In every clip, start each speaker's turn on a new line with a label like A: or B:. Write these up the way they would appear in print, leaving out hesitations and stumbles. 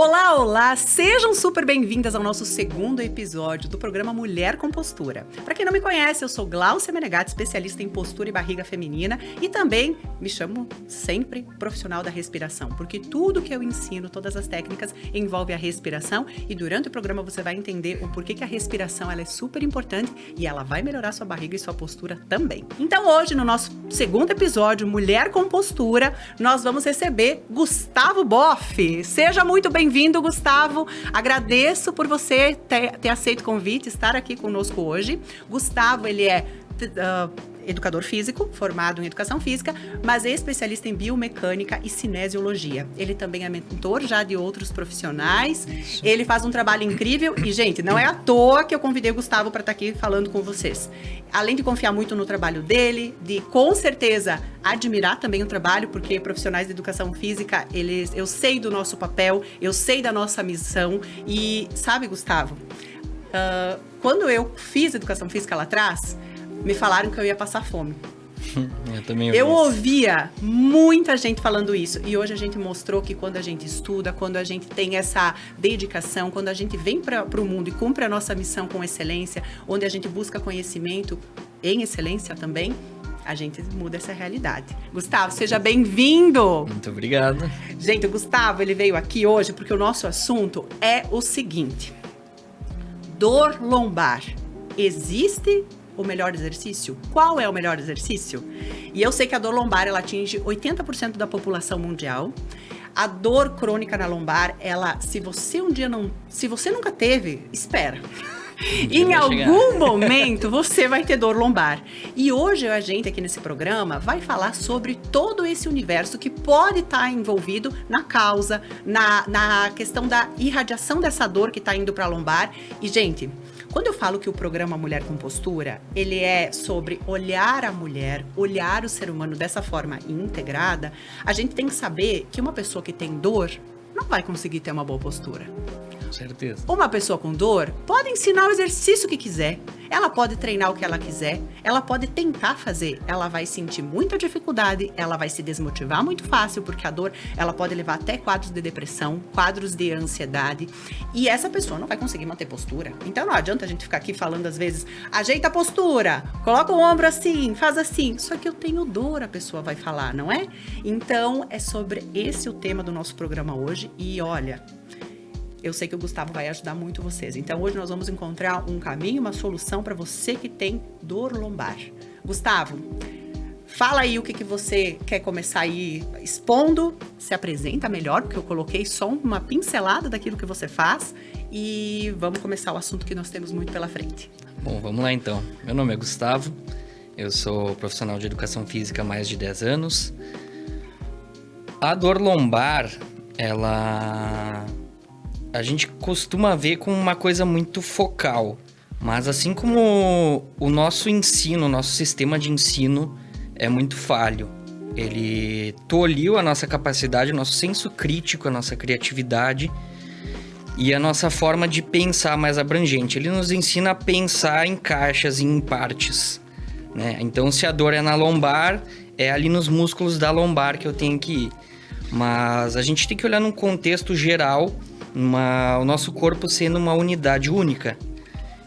A: Olá, olá! Sejam super bem-vindas ao nosso segundo episódio do programa Mulher com Postura. Para quem não me conhece, eu sou Glaucia Menegatti, especialista em postura e barriga feminina e também me chamo sempre profissional da respiração, porque tudo que eu ensino, todas as técnicas, envolve a respiração e durante o programa você vai entender o porquê que a respiração ela é super importante e ela vai melhorar sua barriga e sua postura também. Então hoje, no nosso segundo episódio, Mulher com Postura, nós vamos receber Gustavo Boff. Seja muito bem-vindo, Gustavo. Agradeço por você ter aceito o convite, estar aqui conosco hoje. Gustavo, ele é educador físico, formado em educação física, mas é especialista em biomecânica e cinesiologia. Ele também é mentor já de outros profissionais. Isso. Ele faz um trabalho incrível e, gente, não é à toa que eu convidei o Gustavo para estar aqui falando com vocês. Além de confiar muito no trabalho dele, de com certeza admirar também o trabalho, porque profissionais de educação física, eu sei do nosso papel, eu sei da nossa missão e, sabe, Gustavo, quando eu fiz educação física lá atrás, me falaram que eu ia passar fome.
B: Eu também ouvi.
A: Eu ouvia muita gente falando isso. E hoje a gente mostrou que quando a gente estuda, quando a gente tem essa dedicação, quando a gente vem para o mundo e cumpre a nossa missão com excelência, onde a gente busca conhecimento em excelência também, a gente muda essa realidade. Gustavo, seja bem-vindo!
B: Muito obrigado.
A: Gente, o Gustavo, ele veio aqui hoje porque o nosso assunto é o seguinte: dor lombar. Existe o melhor exercício? Qual é o melhor exercício? E eu sei que a dor lombar, ela atinge 80% da população mundial. A dor crônica na lombar, se você nunca teve, espera. Em algum momento você vai ter dor lombar. E hoje a gente aqui nesse programa vai falar sobre todo esse universo que pode estar envolvido na causa, na questão da irradiação dessa dor que está indo para a lombar. E, gente, quando eu falo que o programa Mulher com Postura, ele é sobre olhar a mulher, olhar o ser humano dessa forma integrada, a gente tem que saber que uma pessoa que tem dor não vai conseguir ter uma boa postura.
B: Com certeza.
A: Uma pessoa com dor pode ensinar o exercício que quiser, ela pode treinar o que ela quiser, ela pode tentar fazer, ela vai sentir muita dificuldade, ela vai se desmotivar muito fácil, porque a dor, ela pode levar até quadros de depressão, quadros de ansiedade, e essa pessoa não vai conseguir manter postura. Então não adianta a gente ficar aqui falando às vezes, ajeita a postura, coloca o ombro assim, faz assim, só que eu tenho dor, a pessoa vai falar, não é? Então é sobre esse o tema do nosso programa hoje, e olha, eu sei que o Gustavo vai ajudar muito vocês. Então, hoje nós vamos encontrar um caminho, uma solução para você que tem dor lombar. Gustavo, fala aí o que você quer começar aí expondo. Se apresenta melhor, porque eu coloquei só uma pincelada daquilo que você faz. E vamos começar o assunto que nós temos muito pela frente.
B: Bom, vamos lá então. Meu nome é Gustavo. Eu sou profissional de educação física há mais de 10 anos. A dor lombar, a gente costuma ver como uma coisa muito focal, mas assim como o nosso ensino, o nosso sistema de ensino é muito falho, ele tolhiu a nossa capacidade, o nosso senso crítico, a nossa criatividade e a nossa forma de pensar mais abrangente. Ele nos ensina a pensar em caixas e em partes, né? Então, se a dor é na lombar, é ali nos músculos da lombar que eu tenho que ir. Mas a gente tem que olhar num contexto geral, o nosso corpo sendo uma unidade única.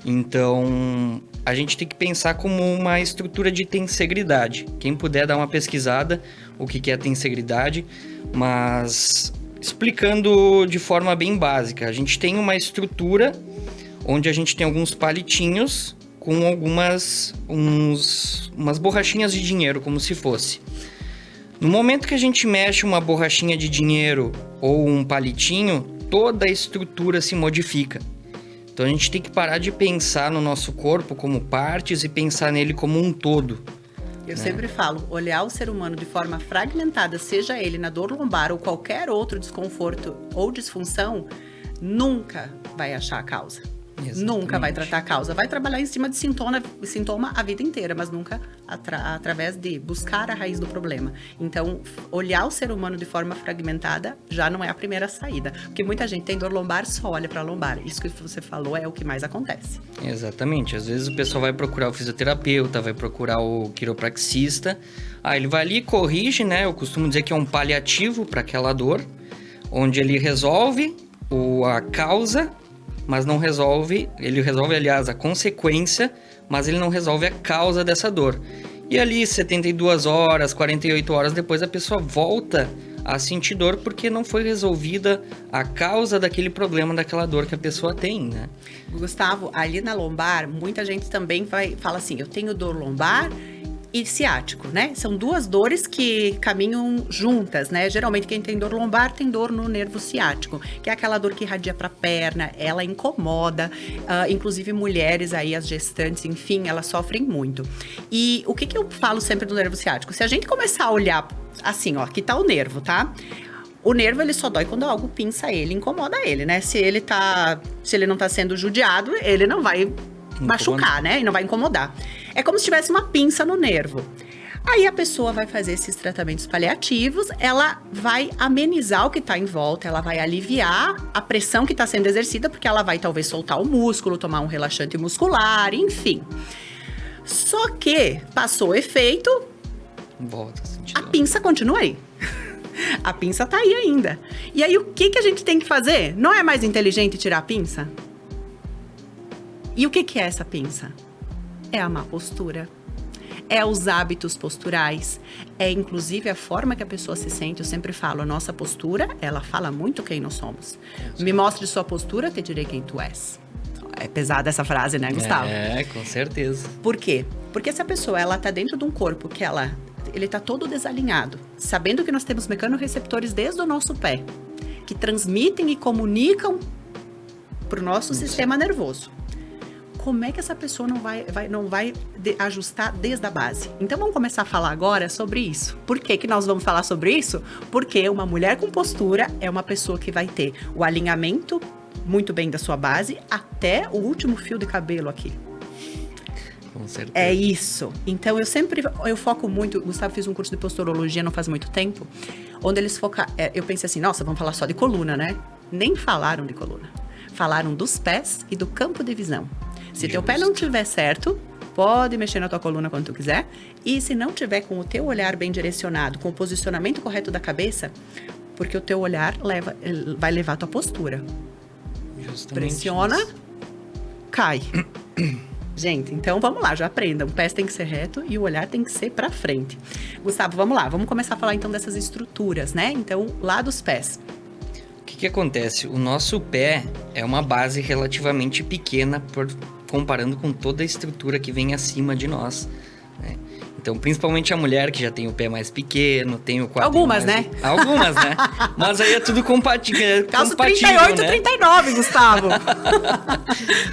B: Então, a gente tem que pensar como uma estrutura de tensegridade. Quem puder dar uma pesquisada o que é a tensegridade, mas explicando de forma bem básica. A gente tem uma estrutura onde a gente tem alguns palitinhos com umas borrachinhas de dinheiro, como se fosse. No momento que a gente mexe uma borrachinha de dinheiro ou um palitinho, toda a estrutura se modifica. Então a gente tem que parar de pensar no nosso corpo como partes e pensar nele como um todo.
A: Eu sempre falo, olhar o ser humano de forma fragmentada, seja ele na dor lombar ou qualquer outro desconforto ou disfunção, nunca vai achar a causa. Exatamente. Nunca vai tratar a causa. Vai trabalhar em cima de sintoma a vida inteira, mas nunca através de buscar a raiz do problema. Então, olhar o ser humano de forma fragmentada já não é a primeira saída. Porque muita gente tem dor lombar, só olha para a lombar. Isso que você falou é o que mais acontece.
B: Exatamente. Às vezes o pessoal vai procurar o fisioterapeuta, vai procurar o quiropraxista. Ele vai ali e corrige, né? Eu costumo dizer que é um paliativo para aquela dor, onde ele resolve a causa, mas não resolve... Ele resolve, aliás, a consequência, mas ele não resolve a causa dessa dor. E ali, 72 horas, 48 horas depois, a pessoa volta a sentir dor porque não foi resolvida a causa daquele problema, daquela dor que a pessoa tem, né?
A: Gustavo, ali na lombar, muita gente também fala assim, eu tenho dor lombar e ciático, né? São duas dores que caminham juntas, né? Geralmente quem tem dor lombar tem dor no nervo ciático, que é aquela dor que irradia para a perna, ela incomoda, inclusive mulheres aí, as gestantes, enfim, elas sofrem muito. E o que eu falo sempre do nervo ciático? Se a gente começar a olhar assim, ó, aqui tá o nervo, tá? O nervo, ele só dói quando algo pinça ele, incomoda ele, né? Se ele não tá sendo judiado, ele não vai machucar, né? E não vai incomodar. É como se tivesse uma pinça no nervo. Aí a pessoa vai fazer esses tratamentos paliativos, ela vai amenizar o que tá em volta, ela vai aliviar a pressão que tá sendo exercida, porque ela vai talvez soltar o músculo, tomar um relaxante muscular, enfim. Só que passou o efeito,
B: volta a sentir dor.
A: A pinça continua aí. A pinça tá aí ainda. E aí, o que a gente tem que fazer? Não é mais inteligente tirar a pinça? E o que é essa pinça? É a má postura. É os hábitos posturais. É, inclusive, a forma que a pessoa se sente. Eu sempre falo, a nossa postura, ela fala muito quem nós somos. Me mostre sua postura, te direi quem tu és. É pesada essa frase, né, Gustavo?
B: É, com certeza.
A: Por quê? Porque se a pessoa, ela tá dentro de um corpo que ele tá todo desalinhado, sabendo que nós temos mecanorreceptores desde o nosso pé, que transmitem e comunicam pro nosso sistema nervoso. Como é que essa pessoa não vai ajustar desde a base? Então vamos começar a falar agora sobre isso. Por que nós vamos falar sobre isso? Porque uma mulher com postura é uma pessoa que vai ter o alinhamento muito bem da sua base até o último fio de cabelo aqui.
B: Com certeza.
A: É isso. Então, eu foco muito... Gustavo fez um curso de posturologia não faz muito tempo, onde eles focaram... eu pensei assim, nossa, vamos falar só de coluna, né? Nem falaram de coluna. Falaram dos pés e do campo de visão. Se teu pé não estiver certo, pode mexer na tua coluna quando tu quiser. E se não tiver com o teu olhar bem direcionado, com o posicionamento correto da cabeça, porque o teu olhar vai levar a tua postura.
B: Justamente
A: pressiona,
B: isso.
A: Cai. Gente, então vamos lá, já aprendam. O pé tem que ser reto e o olhar tem que ser pra frente. Gustavo, vamos lá, vamos começar a falar então dessas estruturas, né? Então, lá dos pés.
B: O que acontece? O nosso pé é uma base relativamente pequena comparando com toda a estrutura que vem acima de nós, né? Então, principalmente a mulher que já tem o pé mais pequeno, tem o quadril
A: Algumas,
B: mais...
A: né?
B: Algumas, né? Mas aí é tudo compatível,
A: Calço
B: compatível,
A: 38,
B: né?
A: 39, Gustavo.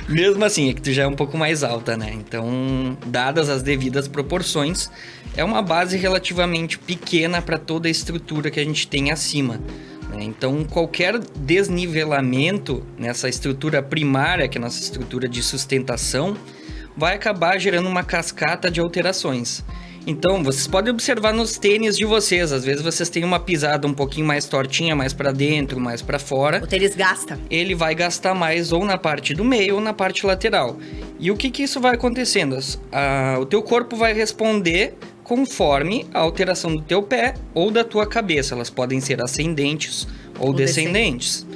B: Mesmo assim, é que tu já é um pouco mais alta, né? Então, dadas as devidas proporções, é uma base relativamente pequena para toda a estrutura que a gente tem acima, né? Então, qualquer desnivelamento nessa estrutura primária, que é a nossa estrutura de sustentação, vai acabar gerando uma cascata de alterações. Então, vocês podem observar nos tênis de vocês. Às vezes vocês têm uma pisada um pouquinho mais tortinha, mais para dentro, mais para fora.
A: O tênis gasta.
B: Ele vai gastar mais ou na parte do meio ou na parte lateral. E o que isso vai acontecendo? O teu corpo vai responder conforme a alteração do teu pé ou da tua cabeça. Elas podem ser ascendentes ou descendentes.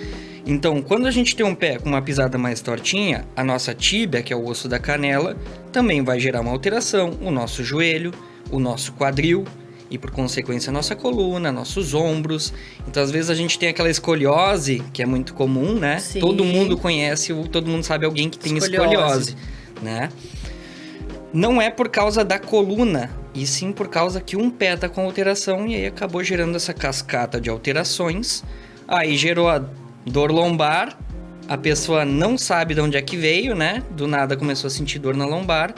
B: Então, quando a gente tem um pé com uma pisada mais tortinha, a nossa tíbia, que é o osso da canela, também vai gerar uma alteração, o nosso joelho, o nosso quadril e, por consequência, a nossa coluna, nossos ombros. Então, às vezes, a gente tem aquela escoliose, que é muito comum, né?
A: Sim.
B: Todo mundo conhece, ou todo mundo sabe alguém que tem escoliose, né? Não é por causa da coluna, e sim por causa que um pé tá com alteração, e aí acabou gerando essa cascata de alterações. Aí gerou a dor lombar, a pessoa não sabe de onde é que veio, né? Do nada começou a sentir dor na lombar.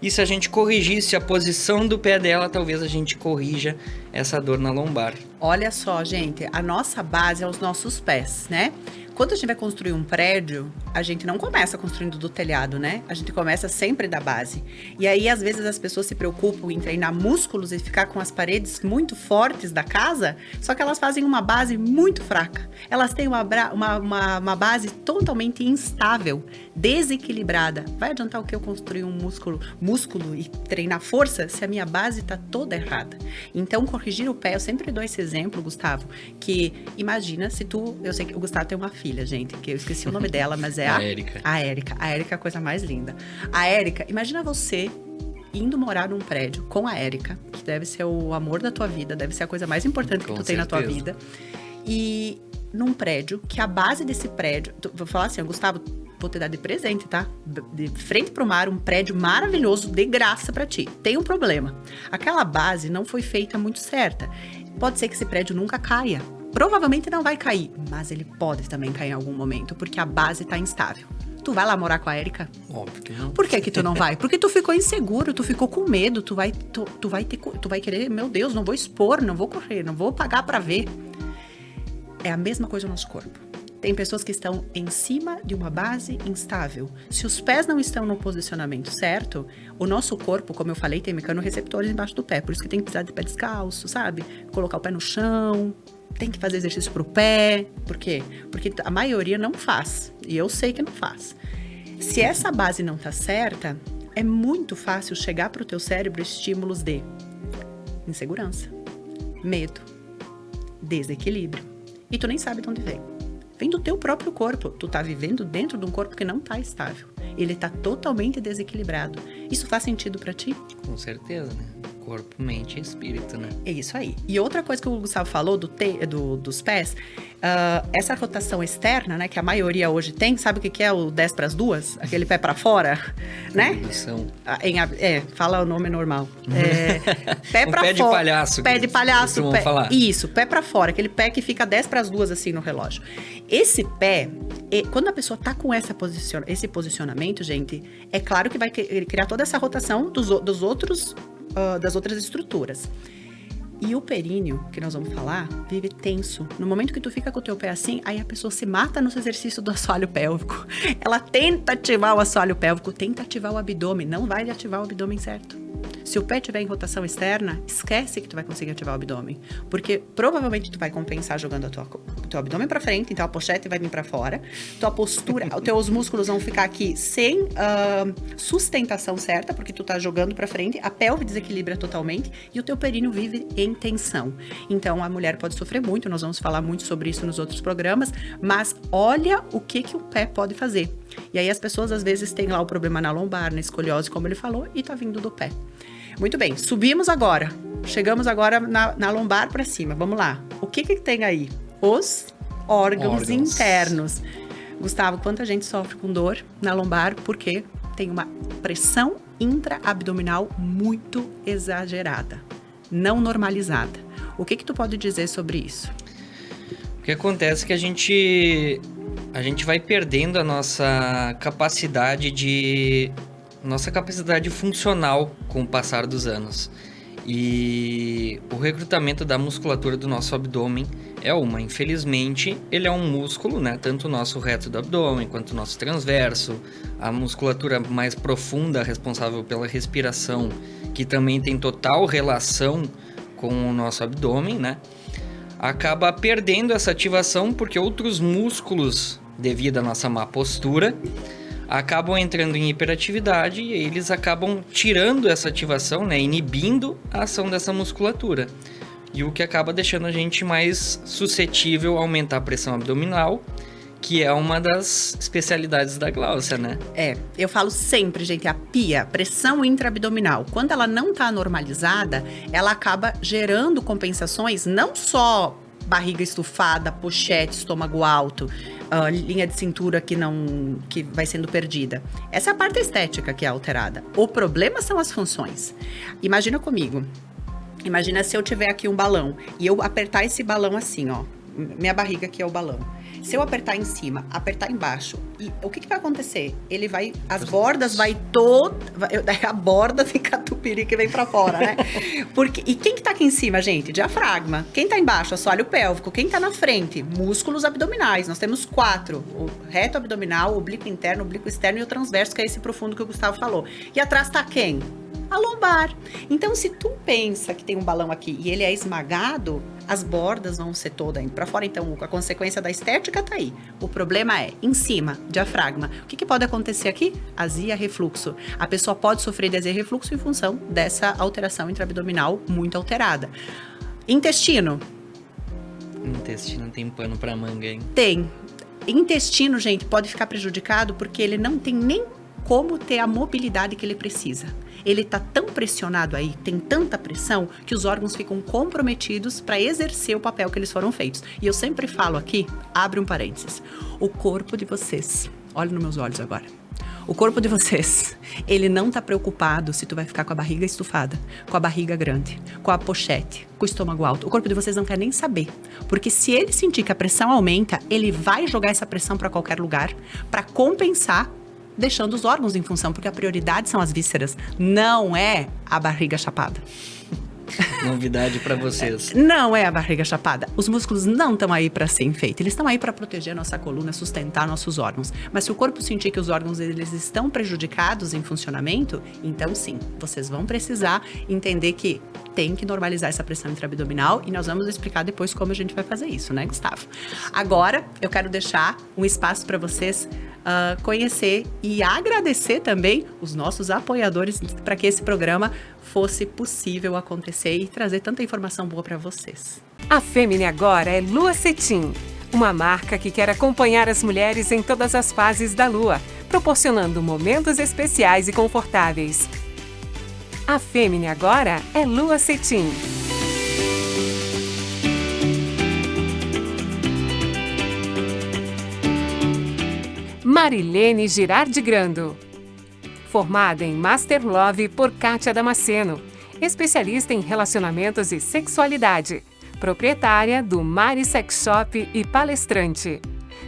B: E se a gente corrigisse a posição do pé dela, talvez a gente corrija essa dor na lombar.
A: Olha só, gente, a nossa base é os nossos pés, né? Quando a gente vai construir um prédio, a gente não começa construindo do telhado, né? A gente começa sempre da base. E aí, às vezes, as pessoas se preocupam em treinar músculos e ficar com as paredes muito fortes da casa, só que elas fazem uma base muito fraca. Elas têm uma base totalmente instável, desequilibrada. Vai adiantar o que eu construir um músculo e treinar força se a minha base tá toda errada? Então, corrigir o pé, eu sempre dou esse exemplo, Gustavo, que imagina se eu sei que o Gustavo tem uma filha, gente, que eu esqueci o nome dela, mas é a
B: Érica.
A: A Érica. A Érica é a coisa mais linda. A Érica, imagina você indo morar num prédio com a Érica, que deve ser o amor da tua vida, deve ser a coisa mais importante que tu tem na tua vida. E num prédio, que a base desse prédio... Vou falar assim, Gustavo, vou te dar de presente, tá? De frente pro mar, um prédio maravilhoso, de graça pra ti. Tem um problema. Aquela base não foi feita muito certa. Pode ser que esse prédio nunca caia. Provavelmente não vai cair, mas ele pode também cair em algum momento, porque a base tá instável. Tu vai lá morar com a Érica?
B: Óbvio que não.
A: Por que tu não vai? Porque tu ficou inseguro, tu ficou com medo, tu vai querer, meu Deus, não vou expor, não vou correr, não vou pagar pra ver. É a mesma coisa no nosso corpo. Tem pessoas que estão em cima de uma base instável. Se os pés não estão no posicionamento certo, o nosso corpo, como eu falei, tem mecanorreceptores embaixo do pé. Por isso que tem que precisar de pé descalço, sabe? Colocar o pé no chão, tem que fazer exercício pro pé. Por quê? Porque a maioria não faz. E eu sei que não faz. Se essa base não tá certa, é muito fácil chegar pro teu cérebro estímulos de insegurança, medo, desequilíbrio. E tu nem sabe de onde vem. Vem do teu próprio corpo. Tu tá vivendo dentro de um corpo que não tá estável. Ele tá totalmente desequilibrado. Isso faz sentido pra ti?
B: Com certeza, né? Corpo, mente e espírito, né?
A: É isso aí. E outra coisa que o Gustavo falou dos pés, essa rotação externa, né, que a maioria hoje tem, sabe o que é o 10 para as 2? Aquele pé para fora, né? Fala o nome normal. Pé para fora.
B: Pé de palhaço.
A: Pé de palhaço.
B: Falar.
A: Isso, pé para fora, aquele pé que fica 10 para as 2 assim no relógio. Esse pé, quando a pessoa tá com esse posicionamento, gente, é claro que vai criar toda essa rotação das outras estruturas. E o períneo, que nós vamos falar, vive tenso. No momento que tu fica com o teu pé assim, aí a pessoa se mata no exercício do assoalho pélvico. Ela tenta ativar o assoalho pélvico, tenta ativar o abdômen, não vai ativar o abdômen certo. Se o pé estiver em rotação externa, esquece que tu vai conseguir ativar o abdômen. Porque provavelmente tu vai compensar jogando o teu abdômen pra frente, então a pochete vai vir pra fora. Tua postura, os teus músculos vão ficar aqui sem sustentação certa, porque tu tá jogando pra frente, a pelve desequilibra totalmente e o teu períneo vive em tensão. Então a mulher pode sofrer muito, nós vamos falar muito sobre isso nos outros programas, mas olha o que o pé pode fazer. E aí as pessoas às vezes têm lá o problema na lombar, na escoliose, como ele falou, e tá vindo do pé. Muito bem, subimos agora. Chegamos agora na lombar para cima. Vamos lá. O que tem aí? Os órgãos internos. Gustavo, quanta gente sofre com dor na lombar porque tem uma pressão intra-abdominal muito exagerada, não normalizada. O que tu pode dizer sobre isso?
B: O que acontece é que a gente vai perdendo a nossa capacidade funcional com o passar dos anos. E o recrutamento da musculatura do nosso abdômen infelizmente, ele é um músculo, né? Tanto o nosso reto do abdômen quanto o nosso transverso, a musculatura mais profunda responsável pela respiração, que também tem total relação com o nosso abdômen, né? Acaba perdendo essa ativação porque outros músculos, devido à nossa má postura, acabam entrando em hiperatividade e eles acabam tirando essa ativação, né, inibindo a ação dessa musculatura. E o que acaba deixando a gente mais suscetível a aumentar a pressão abdominal, que é uma das especialidades da Gláucia, né?
A: Eu falo sempre, gente, a PIA, pressão intraabdominal, quando ela não tá normalizada, ela acaba gerando compensações, não só barriga estufada, pochete, estômago alto, linha de cintura que vai sendo perdida. Essa é a parte estética que é alterada. O problema são as funções. Imagina comigo. Imagina se eu tiver aqui um balão e eu apertar esse balão assim, ó. Minha barriga aqui é o balão. Se eu apertar em cima, apertar embaixo, e o que vai acontecer? Ele vai, as bordas a borda fica tupiri que vem pra fora, né? E quem que tá aqui em cima, gente? Diafragma. Quem tá embaixo? Assoalho pélvico. Quem tá na frente? Músculos abdominais. Nós temos 4. O reto abdominal, o oblíquo interno, o oblíquo externo e o transverso, que é esse profundo que o Gustavo falou. E atrás tá quem? A lombar. Então, se tu pensa que tem um balão aqui e ele é esmagado, as bordas vão ser todas indo pra fora. Então, a consequência da estética tá aí. O problema é, em cima, diafragma. O que pode acontecer aqui? Azia, refluxo. A pessoa pode sofrer de azia e refluxo em função dessa alteração intraabdominal muito alterada. Intestino.
B: Intestino tem pano pra manga, hein?
A: Tem. Intestino, gente, pode ficar prejudicado porque ele não tem nem como ter a mobilidade que ele precisa. Ele tá tão pressionado aí, tem tanta pressão, que os órgãos ficam comprometidos para exercer o papel que eles foram feitos. E eu sempre falo aqui, abre um parênteses, o corpo de vocês, olha nos meus olhos agora, o corpo de vocês, ele não tá preocupado se tu vai ficar com a barriga estufada, com a barriga grande, com a pochete, com o estômago alto. O corpo de vocês não quer nem saber, porque se ele sentir que a pressão aumenta, ele vai jogar essa pressão para qualquer lugar, para compensar, deixando os órgãos em função, porque a prioridade são as vísceras, não é a barriga chapada.
B: Novidade para vocês.
A: Não é a barriga chapada. Os músculos não estão aí para ser enfeite. Eles estão aí para proteger a nossa coluna, sustentar nossos órgãos. Mas se o corpo sentir que os órgãos eles estão prejudicados em funcionamento, então sim, vocês vão precisar entender que tem que normalizar essa pressão intraabdominal e nós vamos explicar depois como a gente vai fazer isso, né, Gustavo? Agora, eu quero deixar um espaço para vocês conhecer e agradecer também os nossos apoiadores para que esse programa fosse possível acontecer e trazer tanta informação boa para vocês.
C: A Femini agora é Lua Cetim, uma marca que quer acompanhar as mulheres em todas as fases da lua, proporcionando momentos especiais e confortáveis. A Femini agora é Lua Cetim. Marilene Girardi Grando. Formada em Master Love por Kátia Damasceno, especialista em relacionamentos e sexualidade, proprietária do Mari Sex Shop e palestrante.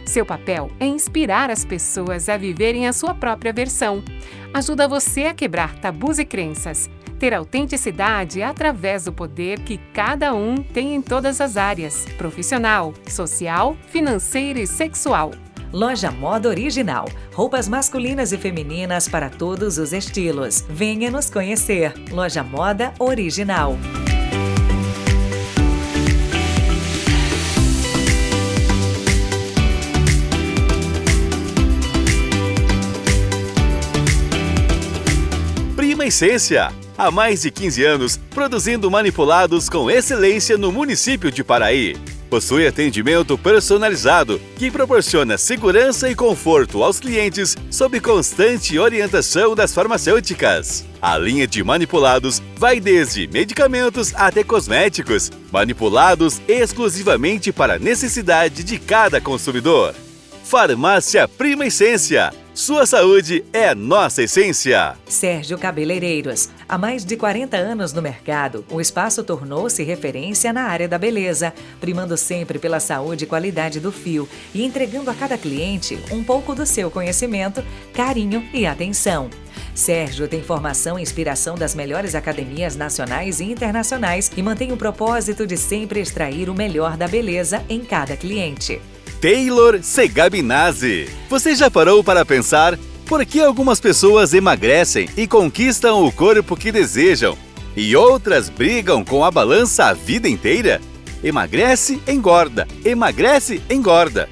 C: Seu papel é inspirar as pessoas a viverem a sua própria versão. Ajuda você a quebrar tabus e crenças, ter autenticidade através do poder que cada um tem em todas as áreas: profissional, social, financeira e sexual.
D: Loja Moda Original. Roupas masculinas e femininas para todos os estilos. Venha nos conhecer. Loja Moda Original.
E: Prima Essência. Há mais de 15 anos, produzindo manipulados com excelência no município de Paraí. Possui atendimento personalizado, que proporciona segurança e conforto aos clientes sob constante orientação das farmacêuticas. A linha de manipulados vai desde medicamentos até cosméticos, manipulados exclusivamente para a necessidade de cada consumidor. Farmácia Prima Essência. Sua saúde é nossa essência.
D: Sérgio Cabeleireiros. Há mais de 40 anos no mercado, o espaço tornou-se referência na área da beleza, primando sempre pela saúde e qualidade do fio e entregando a cada cliente um pouco do seu conhecimento, carinho e atenção. Sérgio tem formação e inspiração das melhores academias nacionais e internacionais e mantém o propósito de sempre extrair o melhor da beleza em cada cliente.
E: Taylor Segabinazzi. Você já parou para pensar por que algumas pessoas emagrecem e conquistam o corpo que desejam e outras brigam com a balança a vida inteira? Emagrece, engorda. Emagrece, engorda.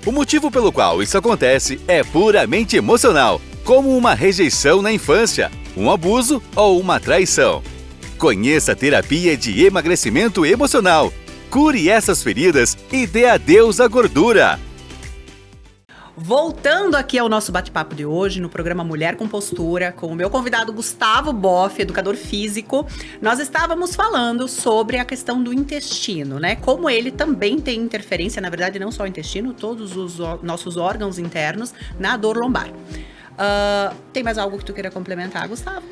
E: O motivo pelo qual isso acontece é puramente emocional, como uma rejeição na infância, um abuso ou uma traição. Conheça a terapia de emagrecimento emocional. Cure essas feridas e dê adeus à gordura.
A: Voltando aqui ao nosso bate-papo de hoje, no programa Mulher com Postura, com o meu convidado Gustavo Boff, educador físico, nós estávamos falando sobre a questão do intestino, né? Como ele também tem interferência, na verdade, não só o intestino, todos os nossos órgãos internos na dor lombar. Tem mais algo que tu queira complementar, Gustavo?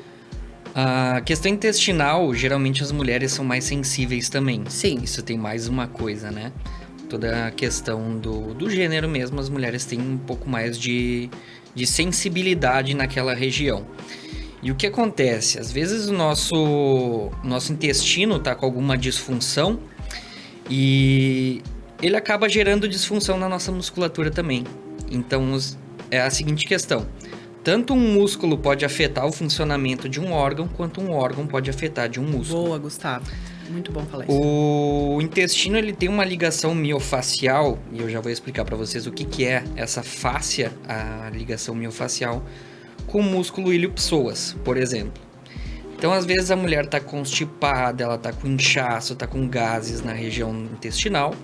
B: A questão intestinal, geralmente as mulheres são mais sensíveis também.
A: Sim.
B: Isso tem mais uma coisa, né? Toda a questão do gênero mesmo, as mulheres têm um pouco mais de sensibilidade naquela região. E o que acontece? Às vezes o nosso intestino está com alguma disfunção e ele acaba gerando disfunção na nossa musculatura também. Então, é a seguinte questão. Tanto um músculo pode afetar o funcionamento de um órgão, quanto um órgão pode afetar de um músculo.
A: Boa, Gustavo. Muito bom falar isso.
B: O intestino, ele tem uma ligação miofacial, e eu já vou explicar para vocês o que é essa fáscia, a ligação miofacial, com o músculo ilho-psoas, por exemplo. Então, às vezes, a mulher está constipada, ela está com inchaço, está com gases na região intestinal,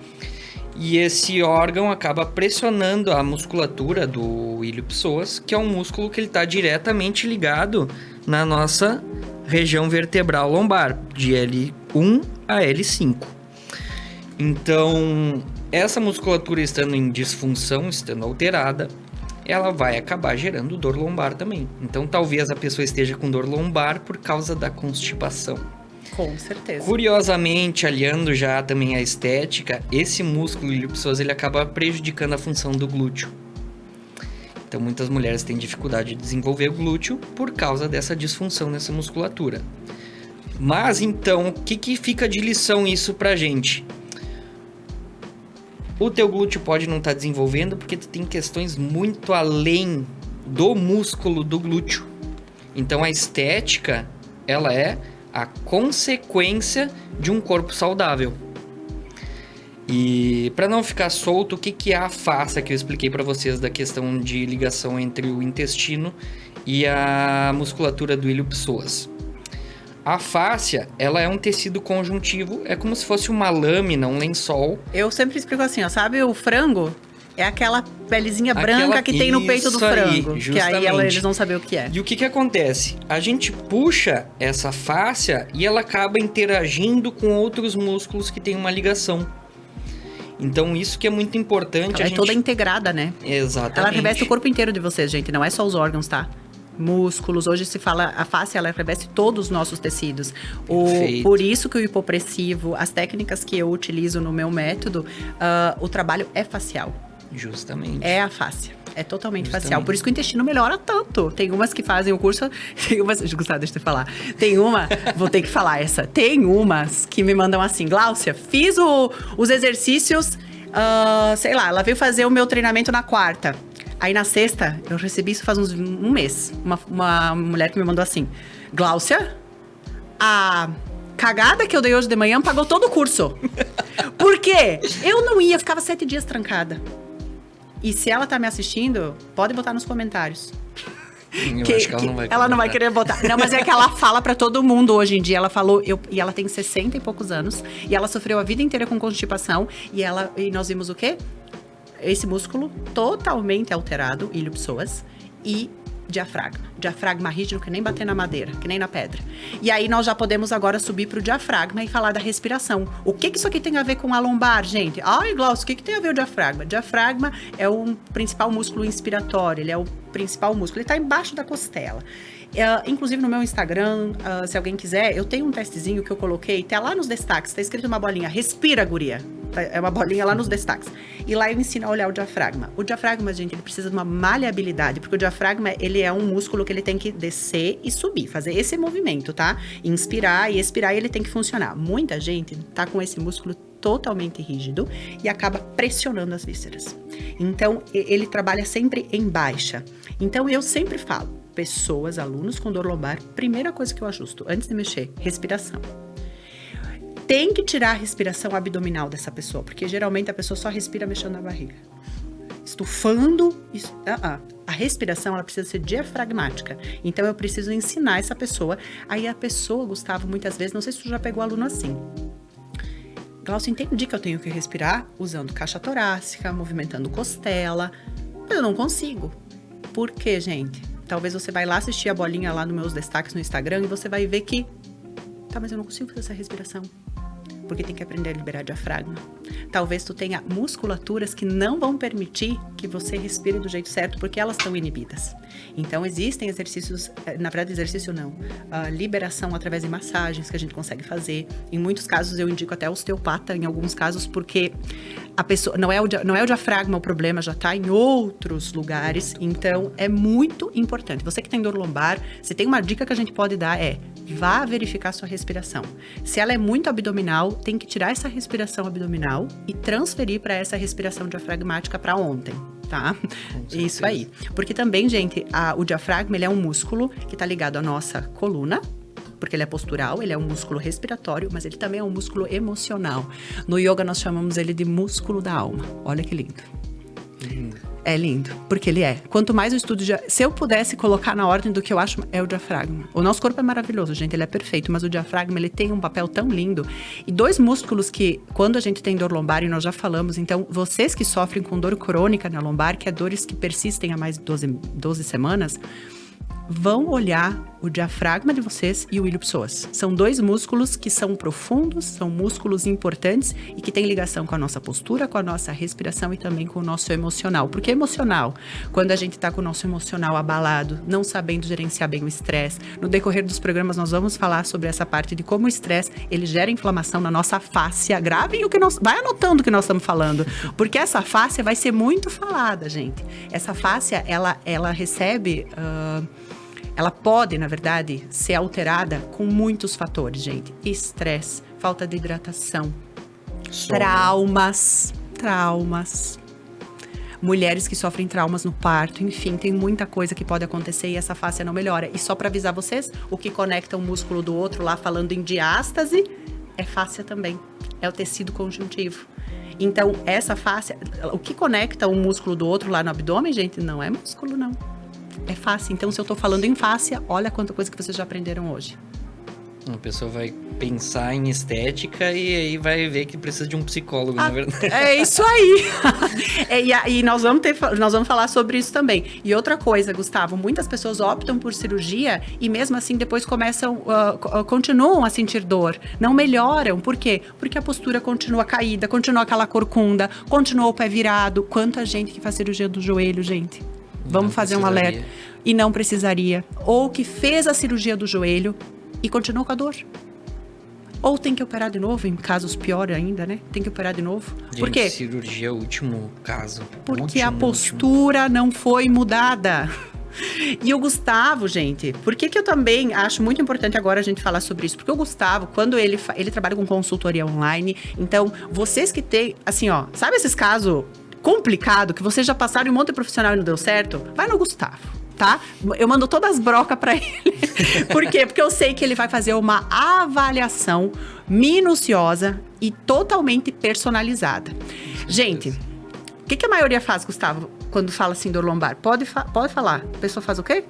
B: E esse órgão acaba pressionando a musculatura do ilho-psoas, que é um músculo que ele está diretamente ligado na nossa região vertebral lombar, de L1 a L5. Então, essa musculatura estando em disfunção, estando alterada, ela vai acabar gerando dor lombar também. Então, talvez a pessoa esteja com dor lombar por causa da constipação.
A: Com certeza.
B: Curiosamente, aliando já também a estética, esse músculo ilho-psoas, ele acaba prejudicando a função do glúteo. Então, muitas mulheres têm dificuldade de desenvolver o glúteo por causa dessa disfunção nessa musculatura. Mas, então, o que fica de lição isso pra gente? O teu glúteo pode não estar desenvolvendo porque tu tem questões muito além do músculo do glúteo. Então, a estética, ela é a consequência de um corpo saudável. E para não ficar solto, o que é a fáscia que eu expliquei para vocês da questão de ligação entre o intestino e a musculatura do ilho-psoas? A fáscia, ela é um tecido conjuntivo, é como se fosse uma lâmina, um lençol.
A: Eu sempre explico assim, ó, sabe o frango? É aquela pelezinha branca que tem no peito do frango.
B: Aí,
A: que aí eles vão saber o que é.
B: E o que acontece? A gente puxa essa fáscia e ela acaba interagindo com outros músculos que têm uma ligação. Então, isso que é muito importante.
A: Ela é toda integrada, né?
B: Exatamente.
A: Ela reveste o corpo inteiro de vocês, gente. Não é só os órgãos, tá? Músculos. Hoje se fala, a face, ela reveste todos os nossos tecidos. Por isso que o hipopressivo, as técnicas que eu utilizo no meu método, o trabalho é facial.
B: Justamente.
A: É a fáscia. É totalmente facial. Por isso que o intestino melhora tanto. Tem umas que fazem o curso... Tem umas... Gustavo, deixa eu te falar. Tem uma... Vou ter que falar essa. Tem umas que me mandam assim... Gláucia, fiz os exercícios... sei lá, ela veio fazer o meu treinamento na quarta. Aí na sexta, eu recebi isso faz um mês. Uma mulher que me mandou assim... Gláucia, a cagada que eu dei hoje de manhã pagou todo o curso. Por quê? Eu não ia, ficava 7 dias trancada. E se ela tá me assistindo, pode botar nos comentários.
B: Eu acho que ela não vai
A: Ela não vai querer botar. Não, mas é que ela fala pra todo mundo hoje em dia. Ela falou, e ela tem 60 e poucos anos. E ela sofreu a vida inteira com constipação. E nós vimos o quê? Esse músculo totalmente alterado, ilho-psoas. E diafragma. Diafragma rígido, que nem bater na madeira, que nem na pedra. E aí nós já podemos agora subir pro diafragma e falar da respiração. O que isso aqui tem a ver com a lombar, gente? Ai, Glaucio, o que tem a ver o diafragma? Diafragma é o principal músculo inspiratório, ele é o principal músculo, ele tá embaixo da costela. Inclusive no meu Instagram, se alguém quiser, eu tenho um testezinho que eu coloquei, tá lá nos destaques, tá escrito uma bolinha, respira, guria. É uma bolinha lá nos destaques. E lá eu ensino a olhar o diafragma. O diafragma, gente, ele precisa de uma maleabilidade, porque o diafragma, ele é um músculo que ele tem que descer e subir, fazer esse movimento, tá? Inspirar e expirar, e ele tem que funcionar. Muita gente tá com esse músculo totalmente rígido e acaba pressionando as vísceras. Então, ele trabalha sempre em baixa. Então, eu sempre falo, pessoas, alunos com dor lombar, primeira coisa que eu ajusto, antes de mexer, respiração. Tem que tirar a respiração abdominal dessa pessoa, porque geralmente a pessoa só respira mexendo na barriga. Estufando, a respiração, ela precisa ser diafragmática. Então, eu preciso ensinar essa pessoa. Aí a pessoa, Gustavo, muitas vezes, não sei se tu já pegou aluno assim. Glaucio, entendi que eu tenho que respirar usando caixa torácica, movimentando costela, mas eu não consigo. Por quê, gente? Talvez você vai lá assistir a bolinha lá nos meus destaques no Instagram e você vai ver que... Tá, mas eu não consigo fazer essa respiração. Porque tem que aprender a liberar diafragma. Talvez tu tenha musculaturas que não vão permitir que você respire do jeito certo, porque elas estão inibidas. Então, existem exercícios, na verdade, exercício não, liberação através de massagens que a gente consegue fazer. Em muitos casos, eu indico até osteopata, em alguns casos, porque a pessoa, não é o diafragma o problema, já está em outros lugares. Então, é muito importante. Você que tem dor lombar, se tem uma dica que a gente pode dar vá verificar sua respiração. Se ela é muito abdominal, tem que tirar essa respiração abdominal e transferir para essa respiração diafragmática para ontem, tá? Isso aí. Porque também, gente, o diafragma, ele é um músculo que está ligado à nossa coluna, porque ele é postural, ele é um músculo respiratório, mas ele também é um músculo emocional. No yoga, nós chamamos ele de músculo da alma. Olha que lindo. É lindo, porque ele é. Quanto mais eu estudo, se eu pudesse colocar na ordem do que eu acho, é o diafragma. O nosso corpo é maravilhoso, gente, ele é perfeito, mas o diafragma, ele tem um papel tão lindo. E 2 músculos que, quando a gente tem dor lombar, e nós já falamos, então, vocês que sofrem com dor crônica na lombar, que é dores que persistem há mais de 12 semanas, vão olhar o diafragma de vocês e o ilho-psoas. São 2 músculos que são profundos, são músculos importantes e que têm ligação com a nossa postura, com a nossa respiração e também com o nosso emocional. Porque emocional, quando a gente está com o nosso emocional abalado, não sabendo gerenciar bem o estresse, no decorrer dos programas nós vamos falar sobre essa parte de como o estresse, ele gera inflamação na nossa fáscia. Gravem o que vai anotando o que nós estamos falando, porque essa fáscia vai ser muito falada, gente. Essa fáscia, ela recebe... Ela pode, na verdade, ser alterada com muitos fatores, gente. Estresse, falta de hidratação, traumas. Mulheres que sofrem traumas no parto, enfim, tem muita coisa que pode acontecer e essa fáscia não melhora. E só para avisar vocês, o que conecta um músculo do outro lá, falando em diástase, é fáscia também. É o tecido conjuntivo. Então, essa fáscia, o que conecta um músculo do outro lá no abdômen, gente, não é músculo, não. É fácil. Então, se eu tô falando em fáscia, olha quanta coisa que vocês já aprenderam hoje.
B: A pessoa vai pensar em estética e aí vai ver que precisa de um psicólogo, na verdade.
A: É isso aí. E nós vamos falar sobre isso também. E outra coisa, Gustavo, muitas pessoas optam por cirurgia e mesmo assim depois continuam a sentir dor. Não melhoram. Por quê? Porque a postura continua caída, continua aquela corcunda, continua o pé virado. Quanta gente que faz cirurgia do joelho, gente. Vamos fazer um alerta. E não precisaria. Ou que fez a cirurgia do joelho e continuou com a dor. Ou tem que operar de novo, em casos piores ainda, né? Tem que operar de novo.
B: Gente,
A: por quê?
B: Cirurgia é o último caso.
A: Porque a postura não foi mudada. E o Gustavo, gente, por que eu também acho muito importante agora a gente falar sobre isso? Porque o Gustavo, quando ele trabalha com consultoria online, então, vocês que têm, assim, ó, sabe esses casos complicado, que vocês já passaram em um monte de profissional e não deu certo, vai no Gustavo, tá? Eu mando todas as brocas pra ele. Por quê? Porque eu sei que ele vai fazer uma avaliação minuciosa e totalmente personalizada. Gente, o que a maioria faz, Gustavo, quando fala assim dor lombar? Pode falar. A pessoa faz o quê?